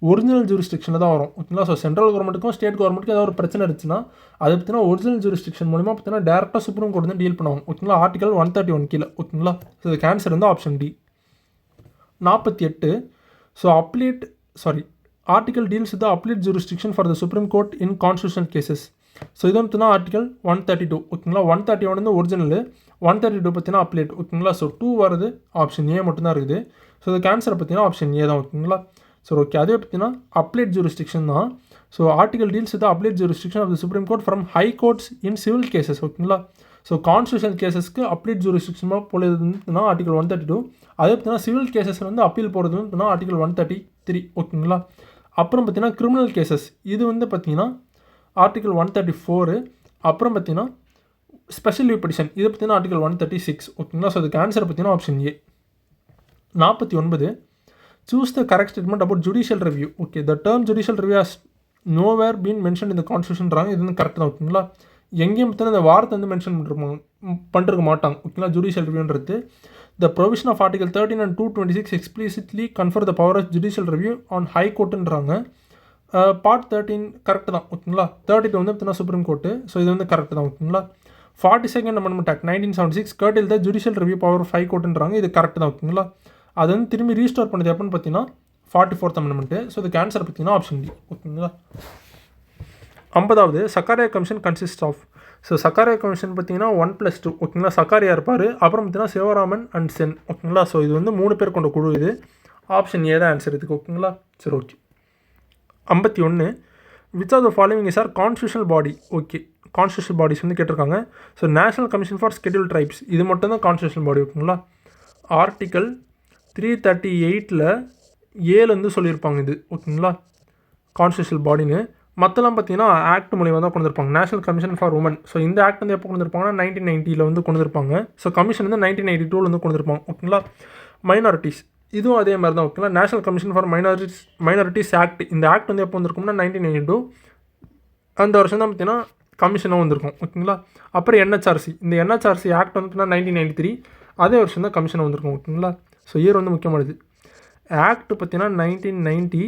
ஒரிஜினல் ஜூரிஸ்டிக்ஷனில் தான் வரும். ஓகேங்களா. ஸோ சென்ட்ரல் கவர்மெண்ட்டுக்கும் ஸ்டேட் கவர்மெண்ட்டுக்கும் ஏதாவது ஒரு பிரச்சனை இருந்துச்சுன்னா அது பார்த்தீங்கன்னா ஒரிஜினல் ஜூரிஸ்டிக்ஷன் மூலமாக பார்த்தீங்கன்னா டேரெக்டாக சுப்ரீம் கோர்ட் வந்து டீல் பண்ணுவாங்க. ஓகேங்களா. ஆர்டிகல் 131 கீழே. ஓகேங்களா. ஸோ இதுக்கு ஆன்சர் வந்து option D. 48 so article deals with appellate jurisdiction for the supreme court in constitutional cases. So இது வந்து ஆர்டிகல் 132. ஓகேங்களா. 131 வந்து ஒரிஜினல், 132 பார்த்தீங்கன்னா அப்ளேட். ஓகேங்களா. ஸோ 2 வருது ஆப்ஷன் ஏ மட்டும்தான் இருக்குது. ஸோ இதுக்கு ஆன்சர் பார்த்தீங்கன்னா ஆப்ஷன் ஏ தான். ஓகேங்களா. So okay. அதே பார்த்தீங்கன்னா அப்ளேட் ஜூரிஸ்டிக்ஷன் தான். So article deals with appellate jurisdiction of the supreme court from high courts in civil cases. ஓகேங்களா. ஸோ கான்ஸ்டியூஷன் கேசஸ்க்கு அப்ளேட் ஜூரிஸ்டிக்ஷனாக போடுறதுன்னா ஆர்டிகல் 132. அதே பார்த்தீங்கன்னா சிவில் கேசஸ் வந்து அப்பீல் போடுறதுன்னா ஆர்டிகல் 133. ஓகேங்களா. அப்புறம் பார்த்தீங்கன்னா கிரிமினல் கேசஸ் இது வந்து பார்த்தீங்கன்னா ஆர்டிகல் 134. அப்புறம் பார்த்தீங்கன்னா ஸ்பெஷல் லீவ் பெட்டிஷன் இது பார்த்தீங்கன்னா ஆர்டிகல் 136. ஓகேங்களா. ஸோ அதுக்கு ஆன்சர் பார்த்தீங்கன்னா option A. 49 choose the correct statement about judicial review. Okay. The term judicial review has nowhere been mention இந்த கான்ஸ்டியூஷன்றாங்க. இது வந்து கரெக்ட் தான். ஓகேங்களா. எங்கேயும் பார்த்தீங்கன்னா இந்த வார்த்தை வந்து மென்ஷன் பண்ணிருக்க மாட்டாங்க. ஓகேங்களா. ஜுடிஷியல் ரிவ்யூன்றது the provision of article 13 and 226 explicitly confer the power of judicial review on high கோர்ட்டுன்றாங்க. பார்ட் 13 கரெக்ட் தான். ஓகேங்களா. 32 வந்து பார்த்தீங்கன்னா சுப்ரீம் கோர்ட்டு. ஸோ இது வந்து கரெக்ட் தான். ஓகேங்களா. 42nd amendment act 1976 curtail the judicial review power of high கோர்ட்டுன்றாங்க. இது கரெக்ட் தான். ஓகேங்களா. அது வந்து திரும்பி ரீஸ்டோர் பண்ணது எப்போன்னு பார்த்தீங்கன்னா 44th அமெண்ட்மெண்ட்டு. ஸோ இதுக்கு ஆன்சர் பார்த்தீங்கன்னா ஆப்ஷன் டி. ஓகேங்களா. 50வது Sarkaria commission consist of. So Sarkaria commission பார்த்தீங்கன்னா 1+2. ஓகேங்களா. சக்காரியா இருப்பார். அப்புறம் பார்த்தீங்கன்னா சிவராமன் அண்ட் சென். ஓகேங்களா. ஸோ இது வந்து 3 பேர் கொண்ட குழு. இது ஆப்ஷன் ஏ தான் ஆன்சர் இதுக்கு. ஓகேங்களா. சரி okay. 51 which of the following is are constitutional body. Okay. Constitutional bodies வந்து கேட்டிருக்காங்க. So national commission for scheduled tribes இது மட்டும் தான் கான்ஸ்டியூஷனல் பாடி. ஓகேங்களா. ஆர்டிக்கல் 338 ஏலேருந்து சொல்லியிருப்பாங்க இது. ஓகேங்களா. கான்ஸ்டியூஷனல் பாடின்னு மற்றெல்லாம் பார்த்தீங்கன்னா ஆக்ட் மூலியமாக தான் கொண்டு வந்திருப்பாங்க. National commission for women. So இந்த ஆக்ட் வந்து எப்போ கொண்டு வந்திருப்பாங்கன்னா 1990 வந்து கொண்டு வந்திருப்பாங்க. ஸோ கமிஷன் வந்து 1992 வந்து கொண்டு வந்திருப்பாங்க. ஓகேங்களா. மைனாரிட்டிஸ் இதுவும் அதே மாதிரி தான். ஓகேங்களா. National commission for minorities act இந்த ஆக்ட் வந்து எப்போ வந்திருக்கும்னா 1992 அந்த வருஷம் தான் பார்த்தீங்கன்னா கமிஷனாக வந்திருக்கும். ஓகேங்களா. அப்புறம் என்ஹெச்ஆர்சி இந்த என்ஹெச்ஆர்சி ஆக்ட் வந்து 1993 அதே வருஷம் தான் கமிஷனாக வந்திருக்கும். ஓகேங்களா. ஸோ இயர் வந்து முக்கியமானது. ஆக்ட் பார்த்தீங்கன்னா 1990 1993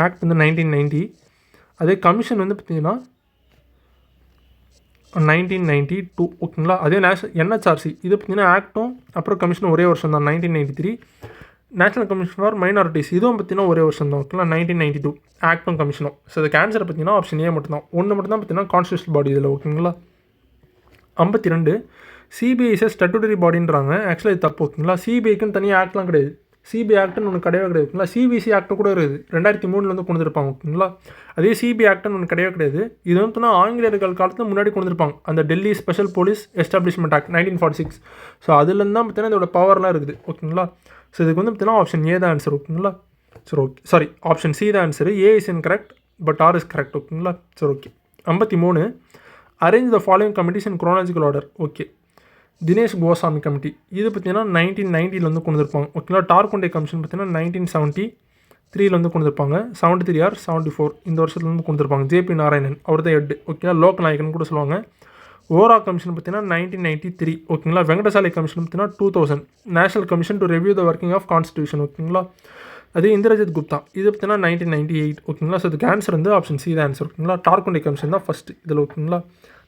ஆக்ட் வந்து 1990. அதே கமிஷன் வந்து பார்த்திங்கன்னா 1992. ஓகேங்களா. அதே என்ஹெச்ஆர்சி இது பார்த்திங்கன்னா ஆக்டும் அப்புறம் கமிஷனும் ஒரே வருஷம் தான், 1993. நேஷனல் கமிஷன் ஃபார் மைனாரிட்டிஸ் இதுவும் பார்த்திங்கன்னா ஒரே வருஷம் தான், ஓகேங்களா, 1992 ஆக்டும் கமிஷனும். ஸோ இதுக்கு ஆன்சரை பார்த்திங்கன்னா ஆப்ஷன் ஏ மட்டும் தான். ஒன்று மட்டும் தான் பார்த்திங்கன்னா கான்ஸ்டியூஷனல் பாடி இதில், ஓகேங்களா. 52 சிபிஐ இஸ் ஸ்டட்டுட்டரி பாடின்றாங்க. ஆக்சுவலாக இது தப்பு, ஓகேங்களா. சிபிஐக்குன்னு தனியாக ஆக்ட்லாம் கிடையாது. சிபிஐ ஆக்ட்னு ஒன்று கிடையவே கிடையாது, ஓகேங்களா. சிபிசி ஆக்ட் கூட இருக்குது, 2003 வந்து கொண்டு வந்துருப்பாங்க, ஓகேங்களா. அதே சிபிஐ ஆக்ட்னு ஒன்று கிடையவே கிடையாது. இது வந்து ஆங்கிலேயர்கள் காலத்தில் முன்னாடி கொண்டு வந்துருப்பாங்க, அந்த Delhi special police establishment act 1946. So அதுலேருந்து தான் பார்த்தீங்கன்னா இதோட பவர்லாம் இருக்குது, ஓகேங்களா. ஸோ இதுக்கு வந்து பார்த்தீங்கன்னா ஆப்ஷன் ஏ தான் ஆன்சர், ஓகேங்களா. சரி ஓகே, சாரி, ஆப்ஷன் சி தான் answer. A is incorrect but R is correct, ஓகேங்களா. சரி okay. 53 arrange the following committees in chronological order. Okay, Dinesh Goswami committee இது பார்த்தீங்கன்னா 1990 வந்து கொண்டு வந்துருப்பாங்க, ஓகேங்களா. டார்கொண்டே கமிஷன் பார்த்தீங்கன்னா 1973 வந்து கொண்டு வந்துருப்பாங்க. 73 ஆர் 74 இந்த வருஷத்துல வந்து கொண்டு வந்துருப்பாங்க. ஜேபி நாராயணன் அவர் தான் ஹெட், ஓகேங்களா. லோக்நாயகன் கூட சொல்லுவாங்க. ஓரா கமிஷன் பார்த்தீங்கன்னா 1993, ஓகேங்களா. வெங்கடசாலை கமிஷன் பார்த்தீங்கன்னா 2000. National commission to review the working of constitution, ஓகேங்களா. அதே இந்திரஜித் குப்தா இது பார்த்தீங்கன்னா 1998, ஓகேங்களா. ஸோ இதுக்கு ஆன்சர் வந்து ஆப்ஷன் சி தான் ஆன்சர், ஓகேங்களா. டார்கொண்டே கமிஷன் தான் ஃபஸ்ட்டு இதில், ஓகேங்களா.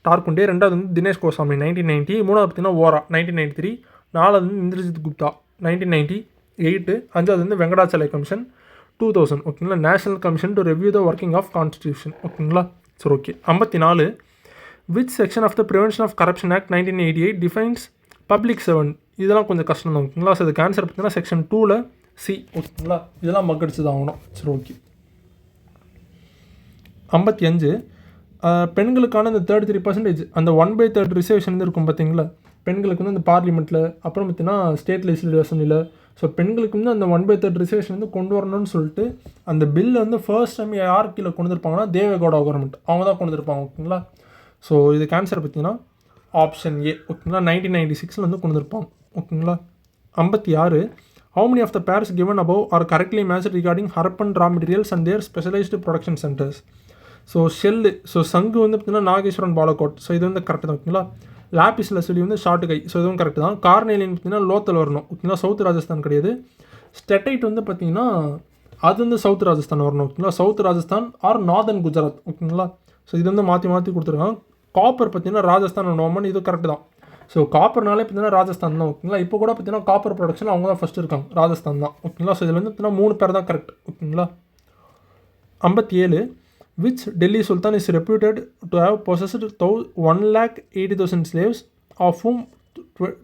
டார்கொண்டே. ரெண்டாவது வந்து தினேஷ் கோசாமி 1990. மூணாவது பார்த்தீங்கன்னா ஓரா 1993. நாலாவது வந்து இந்திரஜித் குப்தா 1998. அஞ்சாவது வந்து வெங்கடாச்சலை கமிஷன் 2000, ஓகேங்களா. National commission to review the working of constitution, ஓகேங்களா. சரி okay. 54 which section of the prevention of corruption act 1988 defines public servant. இதெல்லாம் கொஞ்சம் கஷ்டம் தான், ஓகேங்களா. ஸோ இதுக்கு ஆன்சர் பார்த்தீங்கன்னா செக்ஷன் 2ல் சி, ஓகேங்களா. இதெல்லாம் மக்கடிச்சு தான் ஆகணும். சரி ஓகே. 55 பெண்களுக்கான இந்த 33% அந்த 1/3 ரிசர்வேஷன் வந்து இருக்கும் பார்த்தீங்களா. பெண்களுக்கு வந்து அந்த பார்லிமெண்ட்டில், அப்புறம் பார்த்தீங்கன்னா ஸ்டேட் லெஜிஸ்லேட்டிவ் அசம்பிளியில். ஸோ பெண்களுக்கு வந்து அந்த 1/3 ரிசர்வேஷன் வந்து கொண்டு வரணும்னு சொல்லிட்டு அந்த பில்லை வந்து ஃபர்ஸ்ட் டைம் யார் கீழே கொண்டு வந்துருப்பாங்கன்னா தேவேகவுடா கவர்மெண்ட், அவங்க தான் கொண்டு வந்துருப்பாங்க, ஓகேங்களா. ஸோ இதுக்கு ஆன்சர் பார்த்தீங்கன்னா ஆப்ஷன் ஏ, ஓகேங்களா. 1996 வந்து கொண்டு வந்துருப்பாங்க, ஓகேங்களா. 56 how many of the pairs given above are correctly matched regarding Harappan raw materials and their specialized production centers. So shell, so சங்கு வந்து பார்த்திங்கன்னா நாகேஸ்வரன் பாலக்கோட், ஸோ இது வந்து கரெக்டு தான், ஓகேங்களா. லாப்பிஸில் சொல்லி வந்து ஷார்ட்டு கை, ஸோ இதுவும் கரெக்டு தான். கார்னேலியன் பார்த்திங்கன்னா லோத்தல் வரணும், ஓகேங்களா. சவுத் ராஜஸ்தான் கிடையாது. ஸ்டெட்டைட் வந்து பார்த்திங்கன்னா அது வந்து சவுத் ராஜஸ்தான் வரணும், ஓகேங்களா. South Rajasthan or northern Gujarat, ஓகேங்களா. ஸோ இது வந்து மாற்றி மாற்றி கொடுத்துருக்காங்க. காப்பர் பார்த்திங்கன்னா ராஜஸ்தான் நோமன், இது கரெக்டு தான். ஸோ காப்பர்னாலே பார்த்தீங்கன்னா ராஜஸ்தான் தான், ஓகேங்களா. இப்போ கூட பார்த்தீங்கன்னா காப்பர் ப்ரொடக்ஷன் அவங்க தான் ஃபஸ்ட்டு இருக்காங்க, ராஜஸ்தான் தான், ஓகேங்களா. ஸோ இதில் வந்து பார்த்தீங்கன்னா 3 பேர் தான் கரெக்ட், ஓகேங்களா. 57 which Delhi sultan is reputed to have possessed 1,80,000 slaves of whom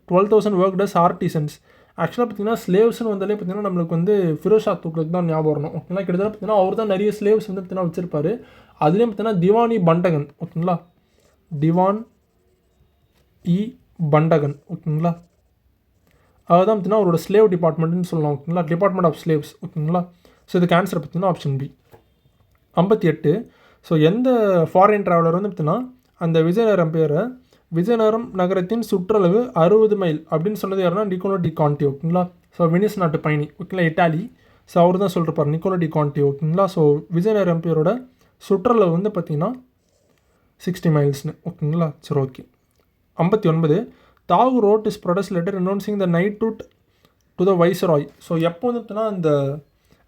12,000 worked as artisans. ஆக்சுவலாக பார்த்தீங்கன்னா ஸ்லேவ்ஸ்னு வந்தாலே பார்த்தீங்கன்னா நம்மளுக்கு வந்து ஃபிரோஷா துக்ளக் தான் ஞாபகம் வரணும், ஓகேங்களா. கிட்டத்தட்ட பார்த்தீங்கன்னா அவர் தான் நிறைய ஸ்லேவ்ஸ் வந்து பார்த்தீங்கன்னா வச்சிருப்பாரு. அதுலேயும் பார்த்தீங்கன்னா திவானி பண்டகன், ஓகேங்களா. திவான் இ பண்டகன், ஓகேங்களா. அதுதான் பார்த்தீங்கன்னா அவரோட ஸ்லேவ் டிபார்ட்மெண்ட்னு சொல்லலாம், ஓகேங்களா. டிபார்ட்மெண்ட் ஆஃப் ஸ்லேவ்ஸ், ஓகேங்களா. ஸோ இதுக்கு ஆன்சர் பார்த்தீங்கன்னா ஆப்ஷன் பி. 58 ஸோ எந்த ஃபாரின் ட்ராவலர் வந்து பார்த்தீங்கன்னா அந்த விஜயநகரம் நகரத்தின் சுற்றளவு 60 மைல் அப்படின்னு சொன்னது யாருன்னா நிக்கோலோ டி கான்டி, ஓகேங்களா. ஸோ வெனிஸ் நாட்டு பயணி, ஓகேங்களா, இட்டாலி. ஸோ அவர் தான் சொல்லிருப்பார் நிக்கோலோ டி கான்டி, ஓகேங்களா. ஸோ விஜயநகர் எம்பையரோட சுற்றளவு வந்து பார்த்திங்கன்னா 60 மைல்ஸ்னு, ஓகேங்களா. சரி okay. 59 Tagore wrote his protest letter renouncing the knighthood to the viceroy. So எப்போ வந்து பார்த்தீங்கன்னா இந்த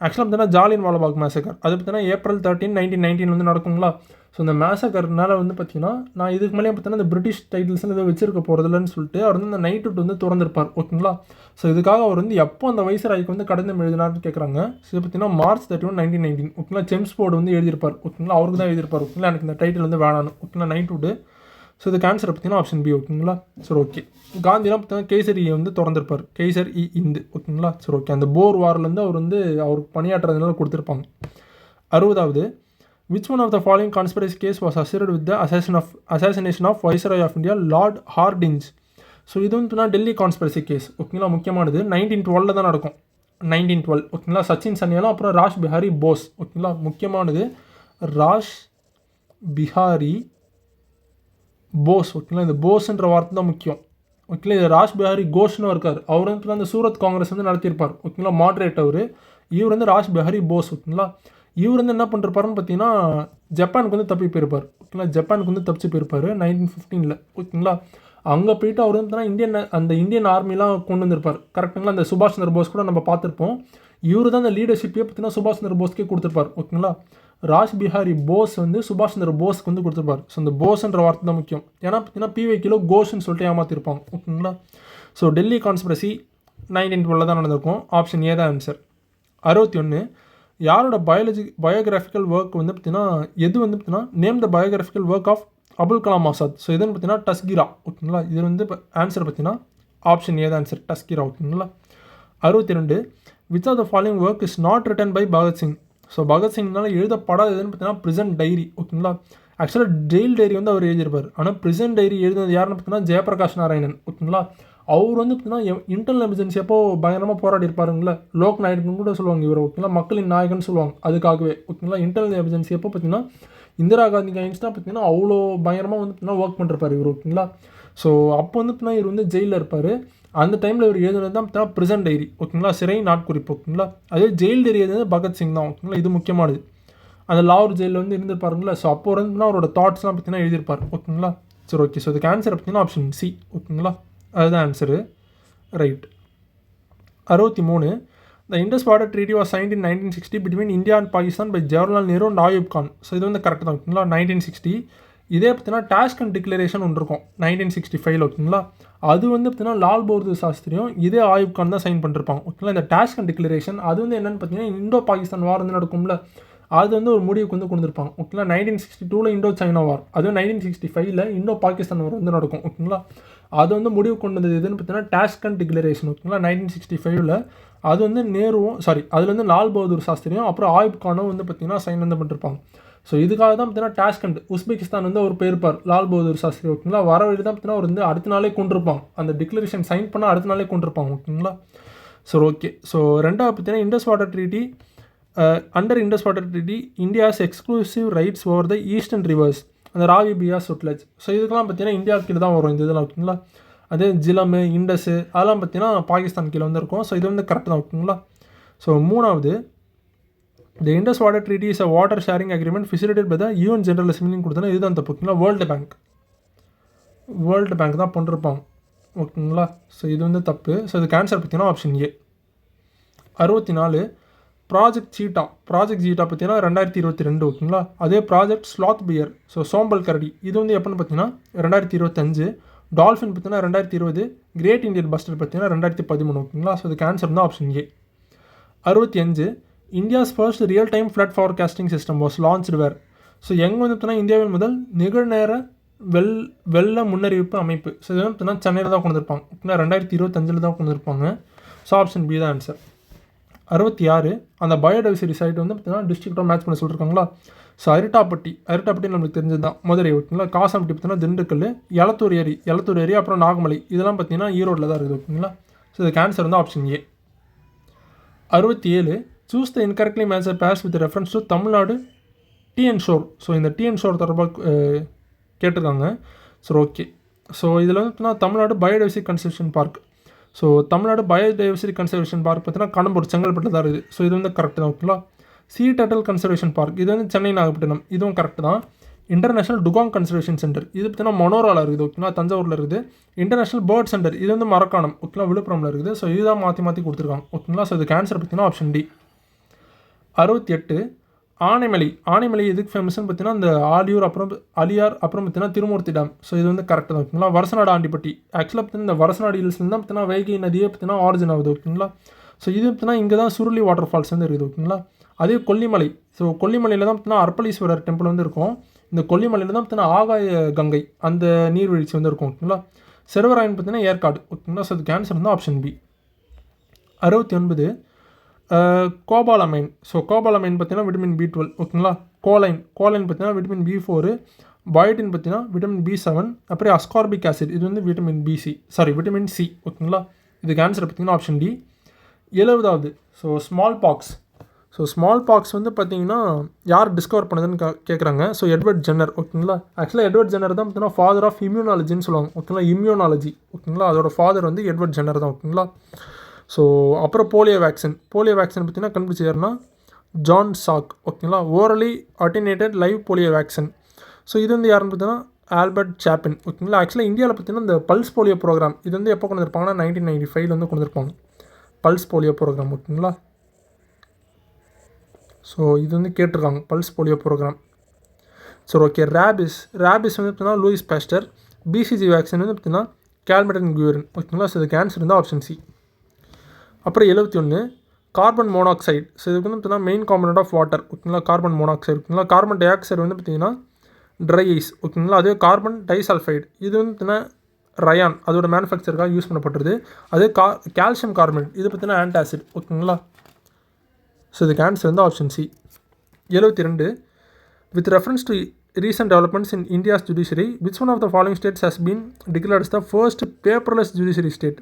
ஆக்சுவலாக பார்த்தீங்கன்னா ஜாலியன் வாலாபாக் மேசக்கர் அது பார்த்தீங்கன்னா April 13, 1919 வந்து நடக்குங்களா. ஸோ இந்த மேசக்கர்னால வந்து பார்த்தீங்கன்னா நான் இதுக்கு மேலே பார்த்தீங்கன்னா இந்த பிரிட்டிஷ் டைட்டில்ஸ்னு எதுவும் வச்சிருக்க போகிறதில்லன்னு சொல்லிட்டு அவர் வந்து இந்த நைட்ஹுட் வந்து திறந்திருப்பார், ஓகேங்களா. ஸோ இதுக்காக அவர் வந்து எப்போ அந்த வைஸ்ராய்க்கு வந்து கடிதம் எழுதினார்னு கேட்குறாங்க. ஸோ இது பார்த்தீங்கன்னா March 31, 1919, ஓகேங்களா. செம்ஸ்போர்டு வந்து எழுதியிருப்பார், ஓகேங்களா. அவருக்கு தான் எழுதியிருப்பார், ஓகேங்களா. எனக்கு இந்த டைட்டில் வந்து வேணான்னு, ஓகேங்களா, நைட்ஹுட். ஸோ இதுக்கு ஆன்சர் பார்த்தீங்கன்னா ஆப்ஷன் பி, ஓகேங்களா. சரி ஓகே. காந்திலாம் பார்த்தீங்கன்னா கேசரியை வந்து திறந்திருப்பார், கேசர் இ இந்து, ஓகேங்களா. சரி ஓகே. அந்த போர் வார்லேருந்து அவர் வந்து அவருக்கு பணியாற்றுறதுனால கொடுத்துருப்பாங்க. 60வது which one of the following conspiracy case was assert with the assassination of viceroy of India lord Hardinge. So இது வந்து டெல்லி கான்ஸ்பிரசி கேஸ், ஓகேங்களா. முக்கியமானது 1912 தான் நடக்கும், 1912, ஓகேங்களா. சச்சின் சன்னியாலும் அப்புறம் ராஷ் பிஹாரி போஸ், ஓகேங்களா. முக்கியமானது ராஷ் பிஹாரி போஸ், ஓகேங்களா. இந்த போஸ்ன்ற வார்த்தை தான் முக்கியம், ஓகேங்களா. இது ராஷ் பிஹாரி கோஷ்னு இருக்கார், அவர் வந்து அந்த சூரத் காங்கிரஸ் வந்து நடத்தியிருப்பார், ஓகேங்களா. மாட்ரேட் அவர். இவர் வந்து ராஷ் பிஹாரி போஸ், ஓகேங்களா. இவர் வந்து என்ன பண்ணிருப்பாருன்னு பார்த்தீங்கன்னா ஜப்பானுக்கு வந்து தப்பி போயிருப்பார், ஓகேங்களா. ஜப்பானுக்கு வந்து தப்பிச்சு போயிருப்பார் 1915, ஓகேங்களா. அங்கே போயிட்டு அவர் வந்து இந்தியன் ஆர்மிலாம் கொண்டு வந்திருப்பார், கரெக்டுங்களா. அந்த சுபாஷ் சந்திர போஸ் கூட நம்ம பார்த்துருப்போம். இவர் தான் அந்த லீடர்ஷிப்பே பார்த்தீங்கன்னா சுபாஷ் சந்திர போஸ்க்கே கொடுத்துருப்பார். ஓகேங்களா, ராஜ் பிஹாரி போஸ் வந்து சுபாஷ் சந்திர போஸ்க்கு வந்து கொடுத்துருப்பார். ஸோ அந்த போஸ்ன்ற வார்த்தை தான் முக்கியம். ஏன்னா பார்த்தீங்கன்னா பிவைக்கிலோ கோஷ்னு சொல்லிட்டு ஏமாற்றிருப்பாங்க. ஓகேங்களா, ஸோ டெல்லி கான்ஸ்பிரசி 1912 தான் நடந்திருக்கும். ஆப்ஷன் ஏ தான் ஆன்சர். 61 யாரோட பயோகிராஃபிக்கல் ஒர்க் வந்து பார்த்தீங்கன்னா எது வந்து பார்த்தீங்கன்னா name the biographical work of Abul Kalam Azad. So இதுன்னு பார்த்தீங்கன்னா டஸ்கிரா. ஓகேங்களா, இது வந்து ஆன்சர் பார்த்தீங்கன்னா ஆப்ஷன் ஏ தான் ஆன்சர், டஸ்கிரா. ஓகேங்களா, 62 which of the following work is not written by Bhagat Singh. So பகத்சிங்னால எழுதப்படாததுன்னு பார்த்தீங்கன்னா ப்ரிசன்ட் டைரி. ஓகேங்களா, ஆக்சுவலாக ஜெயில் டைரி வந்து அவர் எழுதியிருப்பார். ஆனால் ப்ரிசன்ட் டைரி எழுதுனது யாருன்னு பார்த்தீங்கன்னா ஜெயபிரகாஷ் நாராயணன். ஓகேங்களா, அவர் வந்து பார்த்தீங்கன்னா இன்டர்னல் எமர்ஜென்சி எப்போ பயங்கரமாக போராடி இருப்பாருங்களா, லோக் நாயகன் கூட சொல்லுவாங்க இவர். ஓகேங்களா, மக்களின் நாயகன் சொல்லுவாங்க அதுக்காகவே. ஓகேங்களா, இன்டர்னல் எமர்ஜென்சி எப்போ பார்த்தீங்கன்னா இந்திரா காந்தி கைன்ஸ்டாக பார்த்தீங்கன்னா அவ்வளோ பயங்கரமாக வந்து பார்த்தீங்கன்னா ஒர்க் பண்ணிருப்பார் இவர். ஓகேங்களா, ஸோ அப்போ வந்து பார்த்தீங்கன்னா இவர் வந்து ஜெயிலில் இருப்பார். அந்த டைமில் இவர் எழுதுனது தான் பார்த்தீங்கன்னா ப்ரிசன்ட் டைரி. ஓகேங்களா, சிறை நாட்குறிப்பு. ஓகேங்களா, அதே ஜெயில் டைரி எழுதுனது பகத்சிங் தான். ஓகேங்களா, இது முக்கியமானது. அந்த லாகூர் ஜெயிலில் வந்து இருந்திருப்பாருங்களா, ஸோ அப்போ வந்து அவரோட தாட்ஸ்லாம் பார்த்தீங்கன்னா எழுதியிருப்பார். ஓகேங்களா, சரி ஓகே. ஸோ இதுக்கு ஆன்சர் பார்த்தீங்கன்னா ஆப்ஷன் சி. ஓகேங்களா, அதுதான் answer. Right. 63 the Indus water treaty was signed in 1960 between India and Pakistan by Jawaharlal Nehru and Ayub Khan. So இது வந்து கரெக்ட் தான். ஓகேங்களா, 1960. இதே பார்த்தீங்கன்னா டாஷ்கண்ட் டிக்ளரேஷன் ஒன்று இருக்கும் 1965. ஓகேங்களா, அது வந்து பார்த்தீங்கன்னா லால் பகதூர் சாஸ்திரியும் இதே ஆயூப் கான் தான் சைன் பண்ணிருப்பாங்க. ஓகேங்களா, இந்த டாஷ்கண்ட் டிக்ளரேஷன் அது வந்து என்னென்னு பார்த்தீங்கன்னா இந்தோ பாகிஸ்தான் வார் வந்து நடக்கும்ல, அது வந்து ஒரு முடிவுக்கு வந்து கொடுத்துருப்பாங்க. ஓகேங்களா, 1962 இண்டோ சைனா வார், அதுவும் 1965 இண்டோ பாகிஸ்தான் வார் வந்து நடக்கும். ஓகேங்களா, அது வந்து முடிவு கொண்டு வந்தது எதுன்னு பார்த்தீங்கன்னா டாஷ்கண்ட் டிக்ளரேஷன். ஓகேங்களா, 1965 அது வந்து நேருவும் அதில் வந்து லால் பகதூர் சாஸ்திரியும் அப்புறம் ஆயூப் கானும் வந்து பார்த்தீங்கன்னா சைன் வந்து பண்ணிருப்பாங்க. ஸோ இதுக்காக தான் பார்த்தீங்கன்னா டாஷ்கண்ட் உஸ்பெகிஸ்தான் வந்து அவர் போயிருப்பார் லால் பகதூர் சாஸ்திரி. ஓகேங்களா, வர வழி தான் பார்த்தீங்கன்னா அவர் வந்து அடுத்த நாளே கொண்டிருப்பாங்க. அந்த டிக்ளரேஷன் சைன் பண்ணால் அடுத்த நாளே கொண்டிருப்பாங்க. ஓகேங்களா, ஸோ ஓகே. ஸோ ரெண்டாவது பார்த்தீங்கன்னா Indus water treaty. Under Indus water treaty India's exclusive rights over the eastern rivers அந்த ராவி பியாஸ் சுட்லஜ். ஸோ இதுக்கெல்லாம் பார்த்தீங்கன்னா இந்தியா கீழே தான் வரும் இந்த இதெல்லாம். ஓகேங்களா, அதே ஜிலமு இண்டஸு அதெல்லாம் பார்த்தீங்கன்னா பாகிஸ்தான் கீழே வந்து இருக்கும். ஸோ இது வந்து கரெக்ட் தான். ஓகேங்களா, ஸோ மூணாவது the Indus water treaty is a water sharing agreement facilitated by the UN general அசம்பிளின்னு கொடுத்தனா இதுதான் தப்பு. ஓகேங்களா, வேர்ல்டு பேங்க் தான் பண்ணிருப்பாங்க. ஓகேங்களா, ஸோ இது வந்து தப்பு. ஸோ இதுக்கு ஆன்சர் பார்த்தீங்கன்னா ஆப்ஷன் ஏ. 64 ப்ராஜெக்ட் சீட்டா பார்த்தீங்கன்னா 2022. ஓகேங்களா, அதே ப்ராஜெக்ட் ஸ்லாத் பியர் சோம்பல் கரடி இது வந்து எப்போன்னு பார்த்தீங்கன்னா 2025. டால்ஃபின் பார்த்தீங்கன்னா 2020. கிரேட் இண்டியன் பஸ்டர் பார்த்தீங்கன்னா 2013. ஓகேங்களா, ஸோ இதுக்கு ஆன்சர் தான் option A. 65 India's first real time flood forecasting system was launched where. So எங்கே வந்து பார்த்தீங்கன்னா இந்தியாவின் முதல் நிகழ்நேர வெள்ள முன்னறிவிப்பு அமைப்பு. ஸோ இது வந்து பார்த்தீங்கன்னா சென்னையில் தான் கொண்டு வந்திருப்பாங்க. ஓகேங்களா, 2025 தான் கொண்டு வந்திருப்பாங்க. ஸோ ஆப்ஷன் பி தான் ஆன்சர். 66 அந்த பயோடைவர்சிட்டி சைட் வந்து பார்த்தீங்கன்னா டிஸ்ட்ரிக்டாக மேட்ச் பண்ண சொல்லியிருக்காங்களா. ஸோ அரிட்டாப்பட்டி நம்மளுக்கு தெரிஞ்சது தான் மதுரை. ஓகேங்களா, காசாம்பட்டி பார்த்தீங்கன்னா திண்டுக்கல், எலத்தூர் ஏரி அப்புறம் நாகமலை இதெல்லாம் பார்த்தீங்கன்னா ஈரோட்டில் தான் இருக்குது. ஓகேங்களா, ஸோ இதுக்கு ஆன்சர் வந்து option A. 67 choose the incorrectly match base with reference to Tamil Nadu TN sure. So இந்த டிஎன் ஷோர் தொடர்பாக கேட்டிருக்காங்க. So okay. ஸோ இதில் வந்து பார்த்தீங்கன்னா Tamil Nadu biodiversity conservation park. So Tamil Nadu biodiversity conservation park பார்த்தீங்கன்னா கடம்பூர் செங்கல்பட்டு தான் இருக்குது. ஸோ இது வந்து கரெக்ட் தான். ஓகேங்களா, சீ டர்ட்டில் கன்சர்வேஷன் பார்க் இது வந்து சென்னை நாகப்பட்டினம் இதுவும் கரெக்ட் தான். இன்டர்நேஷனல் டுகாங் கன்சர்வேஷன் சென்டர் இது பார்த்தீங்கன்னா மனோராவில் இருக்குது. ஓகேங்களா, தஞ்சாவூரில் இருக்குது. இன்டர்நேஷனல் பேர்ட் சென்டர் இது வந்து மரக்காணம். ஓகேங்களா, விழுப்புரமில் இருக்குது. ஸோ இதுதான் மாற்றி கொடுத்துருக்காங்க. ஓகேங்களா, ஸோ இதுக்கு ஆன்சர் பார்த்தீங்கன்னா ஆப்ஷன் டி. 68 ஆனைமலை எதுக்கு ஃபேமஸ்ன்னு பார்த்தீங்கன்னா இந்த அலியார் அப்புறம் பார்த்தீங்கன்னா திருமூர்த்தி டேம். ஸோ இது வந்து கரெக்ட் தான். ஓகேங்களா, வரசநாடு ஆண்டிப்பட்டி ஆக்சுவலாக பார்த்தீங்கன்னா இந்த வரசநாடு ஹில்ஸ்லேருந்து தான் பார்த்தீங்கன்னா வைகை நதியே பார்த்தீங்கன்னா ஆரிஜின் ஆகுது. ஓகேங்களா, ஸோ இது பார்த்தீங்கன்னா இங்கே தான் சுருளி வாட்டர் ஃபால்ஸ் வந்து இருக்குது. ஓகேங்களா, அதே கொல்லிமலை. ஸோ கொல்லிமலையில் தான் பார்த்தீங்கன்னா அர்ப்பளீஸ்வரர் டெம்பிள் வந்து இருக்கும். இந்த கொல்லிமலையில் தான் பார்த்தீங்கன்னா ஆகாய கங்கை அந்த நீர்வீழ்ச்சி வந்து இருக்கும். ஓகேங்களா, செர்வராயன் பார்த்தீங்கன்னா ஏற்காடு. ஓகேங்களா, ஸோ அதுக்கு ஆன்சர் வந்து ஆப்ஷன் பி. 69 கோபாலமைன். ஸோ கோபாலமைன் பார்த்தீங்கன்னா விட்டமின் B12. ஓகேங்களா, கோலைன் பார்த்தீங்கன்னா விட்டமின் B4. பயோட்டின் பார்த்தீங்கன்னா விட்டமின் B7. அப்புறம் அஸ்கார்பிக் ஆசிட் இது வந்து விட்டமின் சி. ஓகேங்களா, இதுக்கு ஆன்சர் பார்த்தீங்கன்னா ஆப்ஷன் டி. 70வது ஸ்மால் பாக்ஸ் வந்து பார்த்தீங்கன்னா யார் டிஸ்கவர் பண்ணதுன்னு கேட்குறாங்க. So Edward Jenner. ஓகேங்களா, ஆக்சுவலாக எட்வர்ட் ஜென்னர் தான் பார்த்தீங்கன்னா ஃபாதர் ஆஃப் இம்யூனாலஜின்னு சொல்லுவாங்க. ஓகேங்களா, இம்யூனாலஜி. ஓகேங்களா, அதோட ஃபாதர் வந்து எட்வர்ட் ஜென்னர் தான். ஓகேங்களா, ஸோ அப்புறம் போலியோ வேக்சின் பார்த்தீங்கன்னா கண்டுபிடிச்சாருன்னா ஜான் சாக். ஓகேங்களா, orally attenuated live polio vaccine. So இது வந்து யாருன்னு பார்த்தீங்கன்னா ஆல்பர்ட் சாப்பின். ஓகேங்களா, ஆக்சுவலாக இந்தியாவில் பார்த்தீங்கன்னா இந்த பல்ஸ் போலியோ ப்ரோக்ராம் இது வந்து எப்போ கொண்டு வந்திருப்பாங்கன்னா 1995 வந்து கொண்டு வந்திருப்பாங்க பல்ஸ் போலியோ ப்ரோக்ராம். ஓகேங்களா, ஸோ இது வந்து கேட்டிருக்காங்க பல்ஸ் போலியோ ப்ரோக்ராம். சரி ஓகே. ரேபிஸ் வந்து பார்த்தீங்கன்னா லூயிஸ் பாஸ்டர். பிசிஜி வேக்சின் வந்து பார்த்தீங்கன்னா கேல்மெட்டன் குயரின். ஓகேங்களா. ஸோ இதுக்கு ஆன்சர் இருந்தால் ஆப்ஷன் சி. அப்புறம் 71 கார்பன் மோனாக்சைடு. ஸோ இதுக்கு வந்து பார்த்தீங்கன்னா மெயின் காம்பனண்ட் ஆஃப் வாட்டர். ஓகேங்களா. Carbon monoxide. ஓகேங்களா. கார்பன் டை ஆக்சைடு வந்து பார்த்தீங்கன்னா ட்ரை ஐஸ். ஓகேங்களா. அதே கார்பன் டைசல்ஃபைடு இது வந்து பார்த்தீங்கன்னா ரயான் அதோட மேனுஃபேக்சருக்காக யூஸ் பண்ணப்பட்டுருது. அதே கால்சியம் கார்பனேட் இது பார்த்தீங்கன்னா ஆன்டாசிட். ஓகேங்களா. ஸோ இதுக்கு ஆன்சர் வந்து option C. 72 with reference to recent developments in India's judiciary, which one of the following states has been declared as the first paperless judiciary state?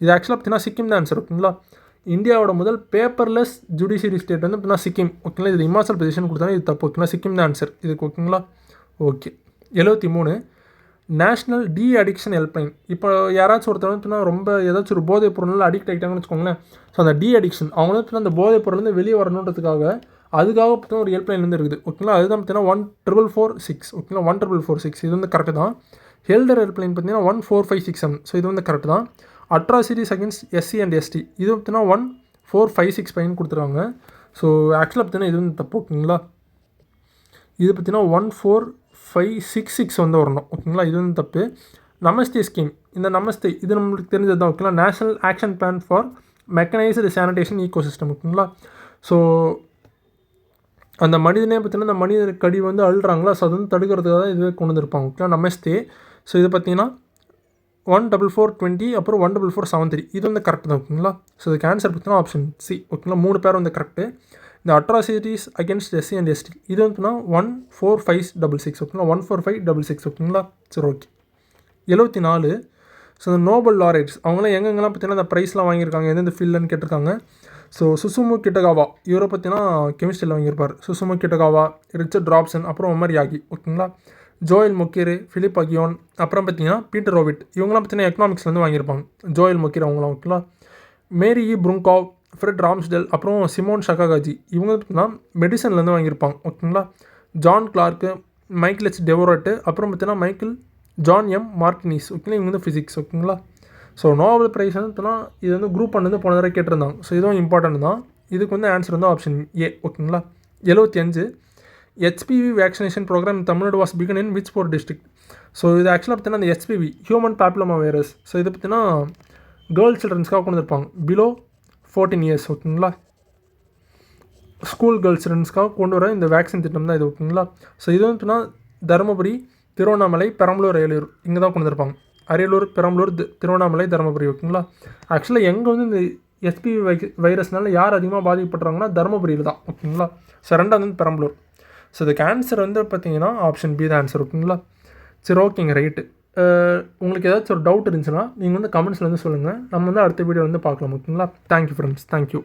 இது ஆக்சுவலாக பார்த்தீங்கன்னா சிக்கிம் தான் ஆன்சர். ஓகேங்களா. இந்தியாவோட முதல் பேப்பர்லெஸ் ஜுடிஷியரி ஸ்டேட் வந்து பார்த்தீங்கன்னா சிக்கிம். ஓகேங்களா. இது இமாச்சல் பிரதேஷன் கொடுத்தாலும் இது தப்பு. ஓகேங்களா. சிக்கிம் தான் ஆன்சர் இதுக்கு. ஓகேங்களா. Okay. 73 national de addiction helpline. இப்போ யாராச்சும் ஒருத்தர் வந்து ரொம்ப ஏதாச்சும் ஒரு போதைப் பொருள் அடிக்ட் ஆகிட்டாங்கன்னு வச்சுக்கோங்களேன். ஸோ அந்த டி அடிக்ஷன் அவங்க வந்து அந்த போதைப் பொருள்லேருந்து வெளியே வரணுன்றதுக்காக அதுக்காக பார்த்தீங்கன்னா ஒரு ஹெல்ப்லைன் வந்து இருக்குது. ஓகேங்களா. அதுதான் பார்த்தீங்கன்னா 1446. ஓகேங்களா. 1446 இது வந்து கரெக்டு தான். ஹெல்டர் ஹெல்ப்லைன் பார்த்தீங்கன்னா 14567. ஸோ இது வந்து கரெக்டு தான். Atrocities against SC and ST இது பார்த்தீங்கன்னா 14565 கொடுத்துருவாங்க. ஸோ ஆக்சுவலாக பார்த்தீங்கன்னா இது வந்து தப்பு. ஓகேங்களா. இது பார்த்தீங்கன்னா 14566 வந்து வரணும். ஓகேங்களா. இது வந்து தப்பு. நமஸ்தே ஸ்கீம். இந்த நமஸ்தே இது நம்மளுக்கு தெரிஞ்சது தான். ஓகேங்களா. National action plan for mechanised sanitation ecosystem. ஓகேங்களா. ஸோ அந்த மனிதனே பார்த்தீங்கன்னா அந்த மனித கடி வந்து அழுறாங்களா. ஸோ அது வந்து தடுக்கிறதுக்காக தான் இதுவே கொண்டு வந்திருப்பாங்க. ஓகேங்களா. நமஸ்தே. ஸோ இது பார்த்தீங்கன்னா 14420 அப்புறம் 14473 இது வந்து கரெக்ட் தான். ஓகேங்களா. ஸோ இதுக்கு ஆன்சர் பார்த்தீங்கன்னா ஆப்ஷன் சி. ஓகேங்களா. 3 பேர் வந்து கரெக்டு. இந்த atrocities against SC and ST இது வந்துன்னா 14566. ஓகேங்களா. 14566. ஓகேங்களா. சரி ஓகே. 74 ஸோ இந்த நோபல் லாரேட்ஸ் அவங்களாம் எங்கெங்கெல்லாம் பார்த்தீங்கன்னா அந்த ப்ரைஸ்லாம் வாங்கியிருக்காங்க எந்தெந்த ஃபீல்டுன்னு கேட்டிருக்காங்க. ஸோ சுசுமு கிட்டகாவா இவரை பார்த்தீங்கன்னா கெமிஸ்ட்ரியில் வாங்கியிருப்பார். சுசுமு கிட்டகாவா, ரிச்சர்ட் ராப்சன், அப்புறம் ஒமர் யாகி. ஓகேங்களா. ஜோயல் மொக்கேரு, ஃபிலிப் அகியோன், அப்புறம் பார்த்தீங்கன்னா பீட்டர் ரோவிட் இவங்களாம் பார்த்தீங்கன்னா எக்கனாமிக்ஸ்லேருந்து வாங்கியிருப்பாங்க. ஜோயல் மொக்கேர் அவங்களாம். ஓகேங்களா. மேரி இ ப்ருங்காவ், ஃப்ரெட் ராம்ஸ்டெல், அப்புறம் சிமோன் ஷகாகாஜி இவங்க பார்த்தீங்கன்னா மெடிசன்லேருந்து வாங்கியிருப்பாங்க. ஓகேங்களா. ஜான் கிளார்க்கு, மைக்கேல் எச் டெவோரட்டு, அப்புறம் பார்த்தீங்கன்னா மைக்கேல் ஜான் எம் மார்டினிஸ். ஓகேங்களா. இவங்க வந்து ஃபிசிக்ஸ். ஓகேங்களா. ஸோ நோபல் ப்ரைஸ் வந்து இது வந்து குரூப் ஒன் வந்து போன தடவை கேட்டிருந்தாங்க. ஸோ இதுவும் இம்பார்ட்டன்ட் தான். இதுக்கு வந்து ஆன்சர் வந்து ஆப்ஷன் ஏ. ஓகேங்களா. 75 HPV vaccination program in Tamil Nadu was begin in which 4 district. So இது ஆக்சுவலாக பார்த்தீங்கன்னா அந்த HPV human papilloma virus. So இது பார்த்தீங்கன்னா கேர்ள்ஸ் சில்ட்ரன்ஸ்க்காக கொண்டு வந்திருப்பாங்க பிலோ 14 இயர்ஸ். ஓகேங்களா. ஸ்கூல் கேர்ள்ஸ் சில்ட்ரன்ஸ்க்காக கொண்டு வர இந்த வேக்சின் திட்டம் தான் இது. ஓகேங்களா. ஸோ இது வந்து தருமபுரி, திருவண்ணாமலை, பெரம்பலூர், அரியலூர் இங்கே தான் கொண்டு வந்திருப்பாங்க. அரியலூர், பெரம்பலூர், திருவண்ணாமலை, தருமபுரி. ஓகேங்களா. ஆக்சுவலாக எங்கே வந்து இந்த எஸ்பிவி வைரஸ்னால யார் அதிகமாக பாதிக்கப்படுறாங்கன்னா தருமபுரியில் தான். ஓகேங்களா. ஸோ ரெண்டாவது வந்து பெரம்பலூர். ஸோ இதுக்கு ஆன்சர் வந்து பார்த்தீங்கன்னா ஆப்ஷன் பி தான் ஆன்சர். ஓகேங்களா. சரி ஓகேங்க ரைட்டு. உங்களுக்கு ஏதாச்சும் ஒரு டவுட் இருந்துச்சுன்னா நீங்கள் வந்து கமெண்ட்ஸில் வந்து சொல்லுங்கள். நம்ம வந்து அடுத்த வீடியோ வந்து பார்க்கலாம். ஓகேங்களா. Thank you friends. தேங்க்யூ.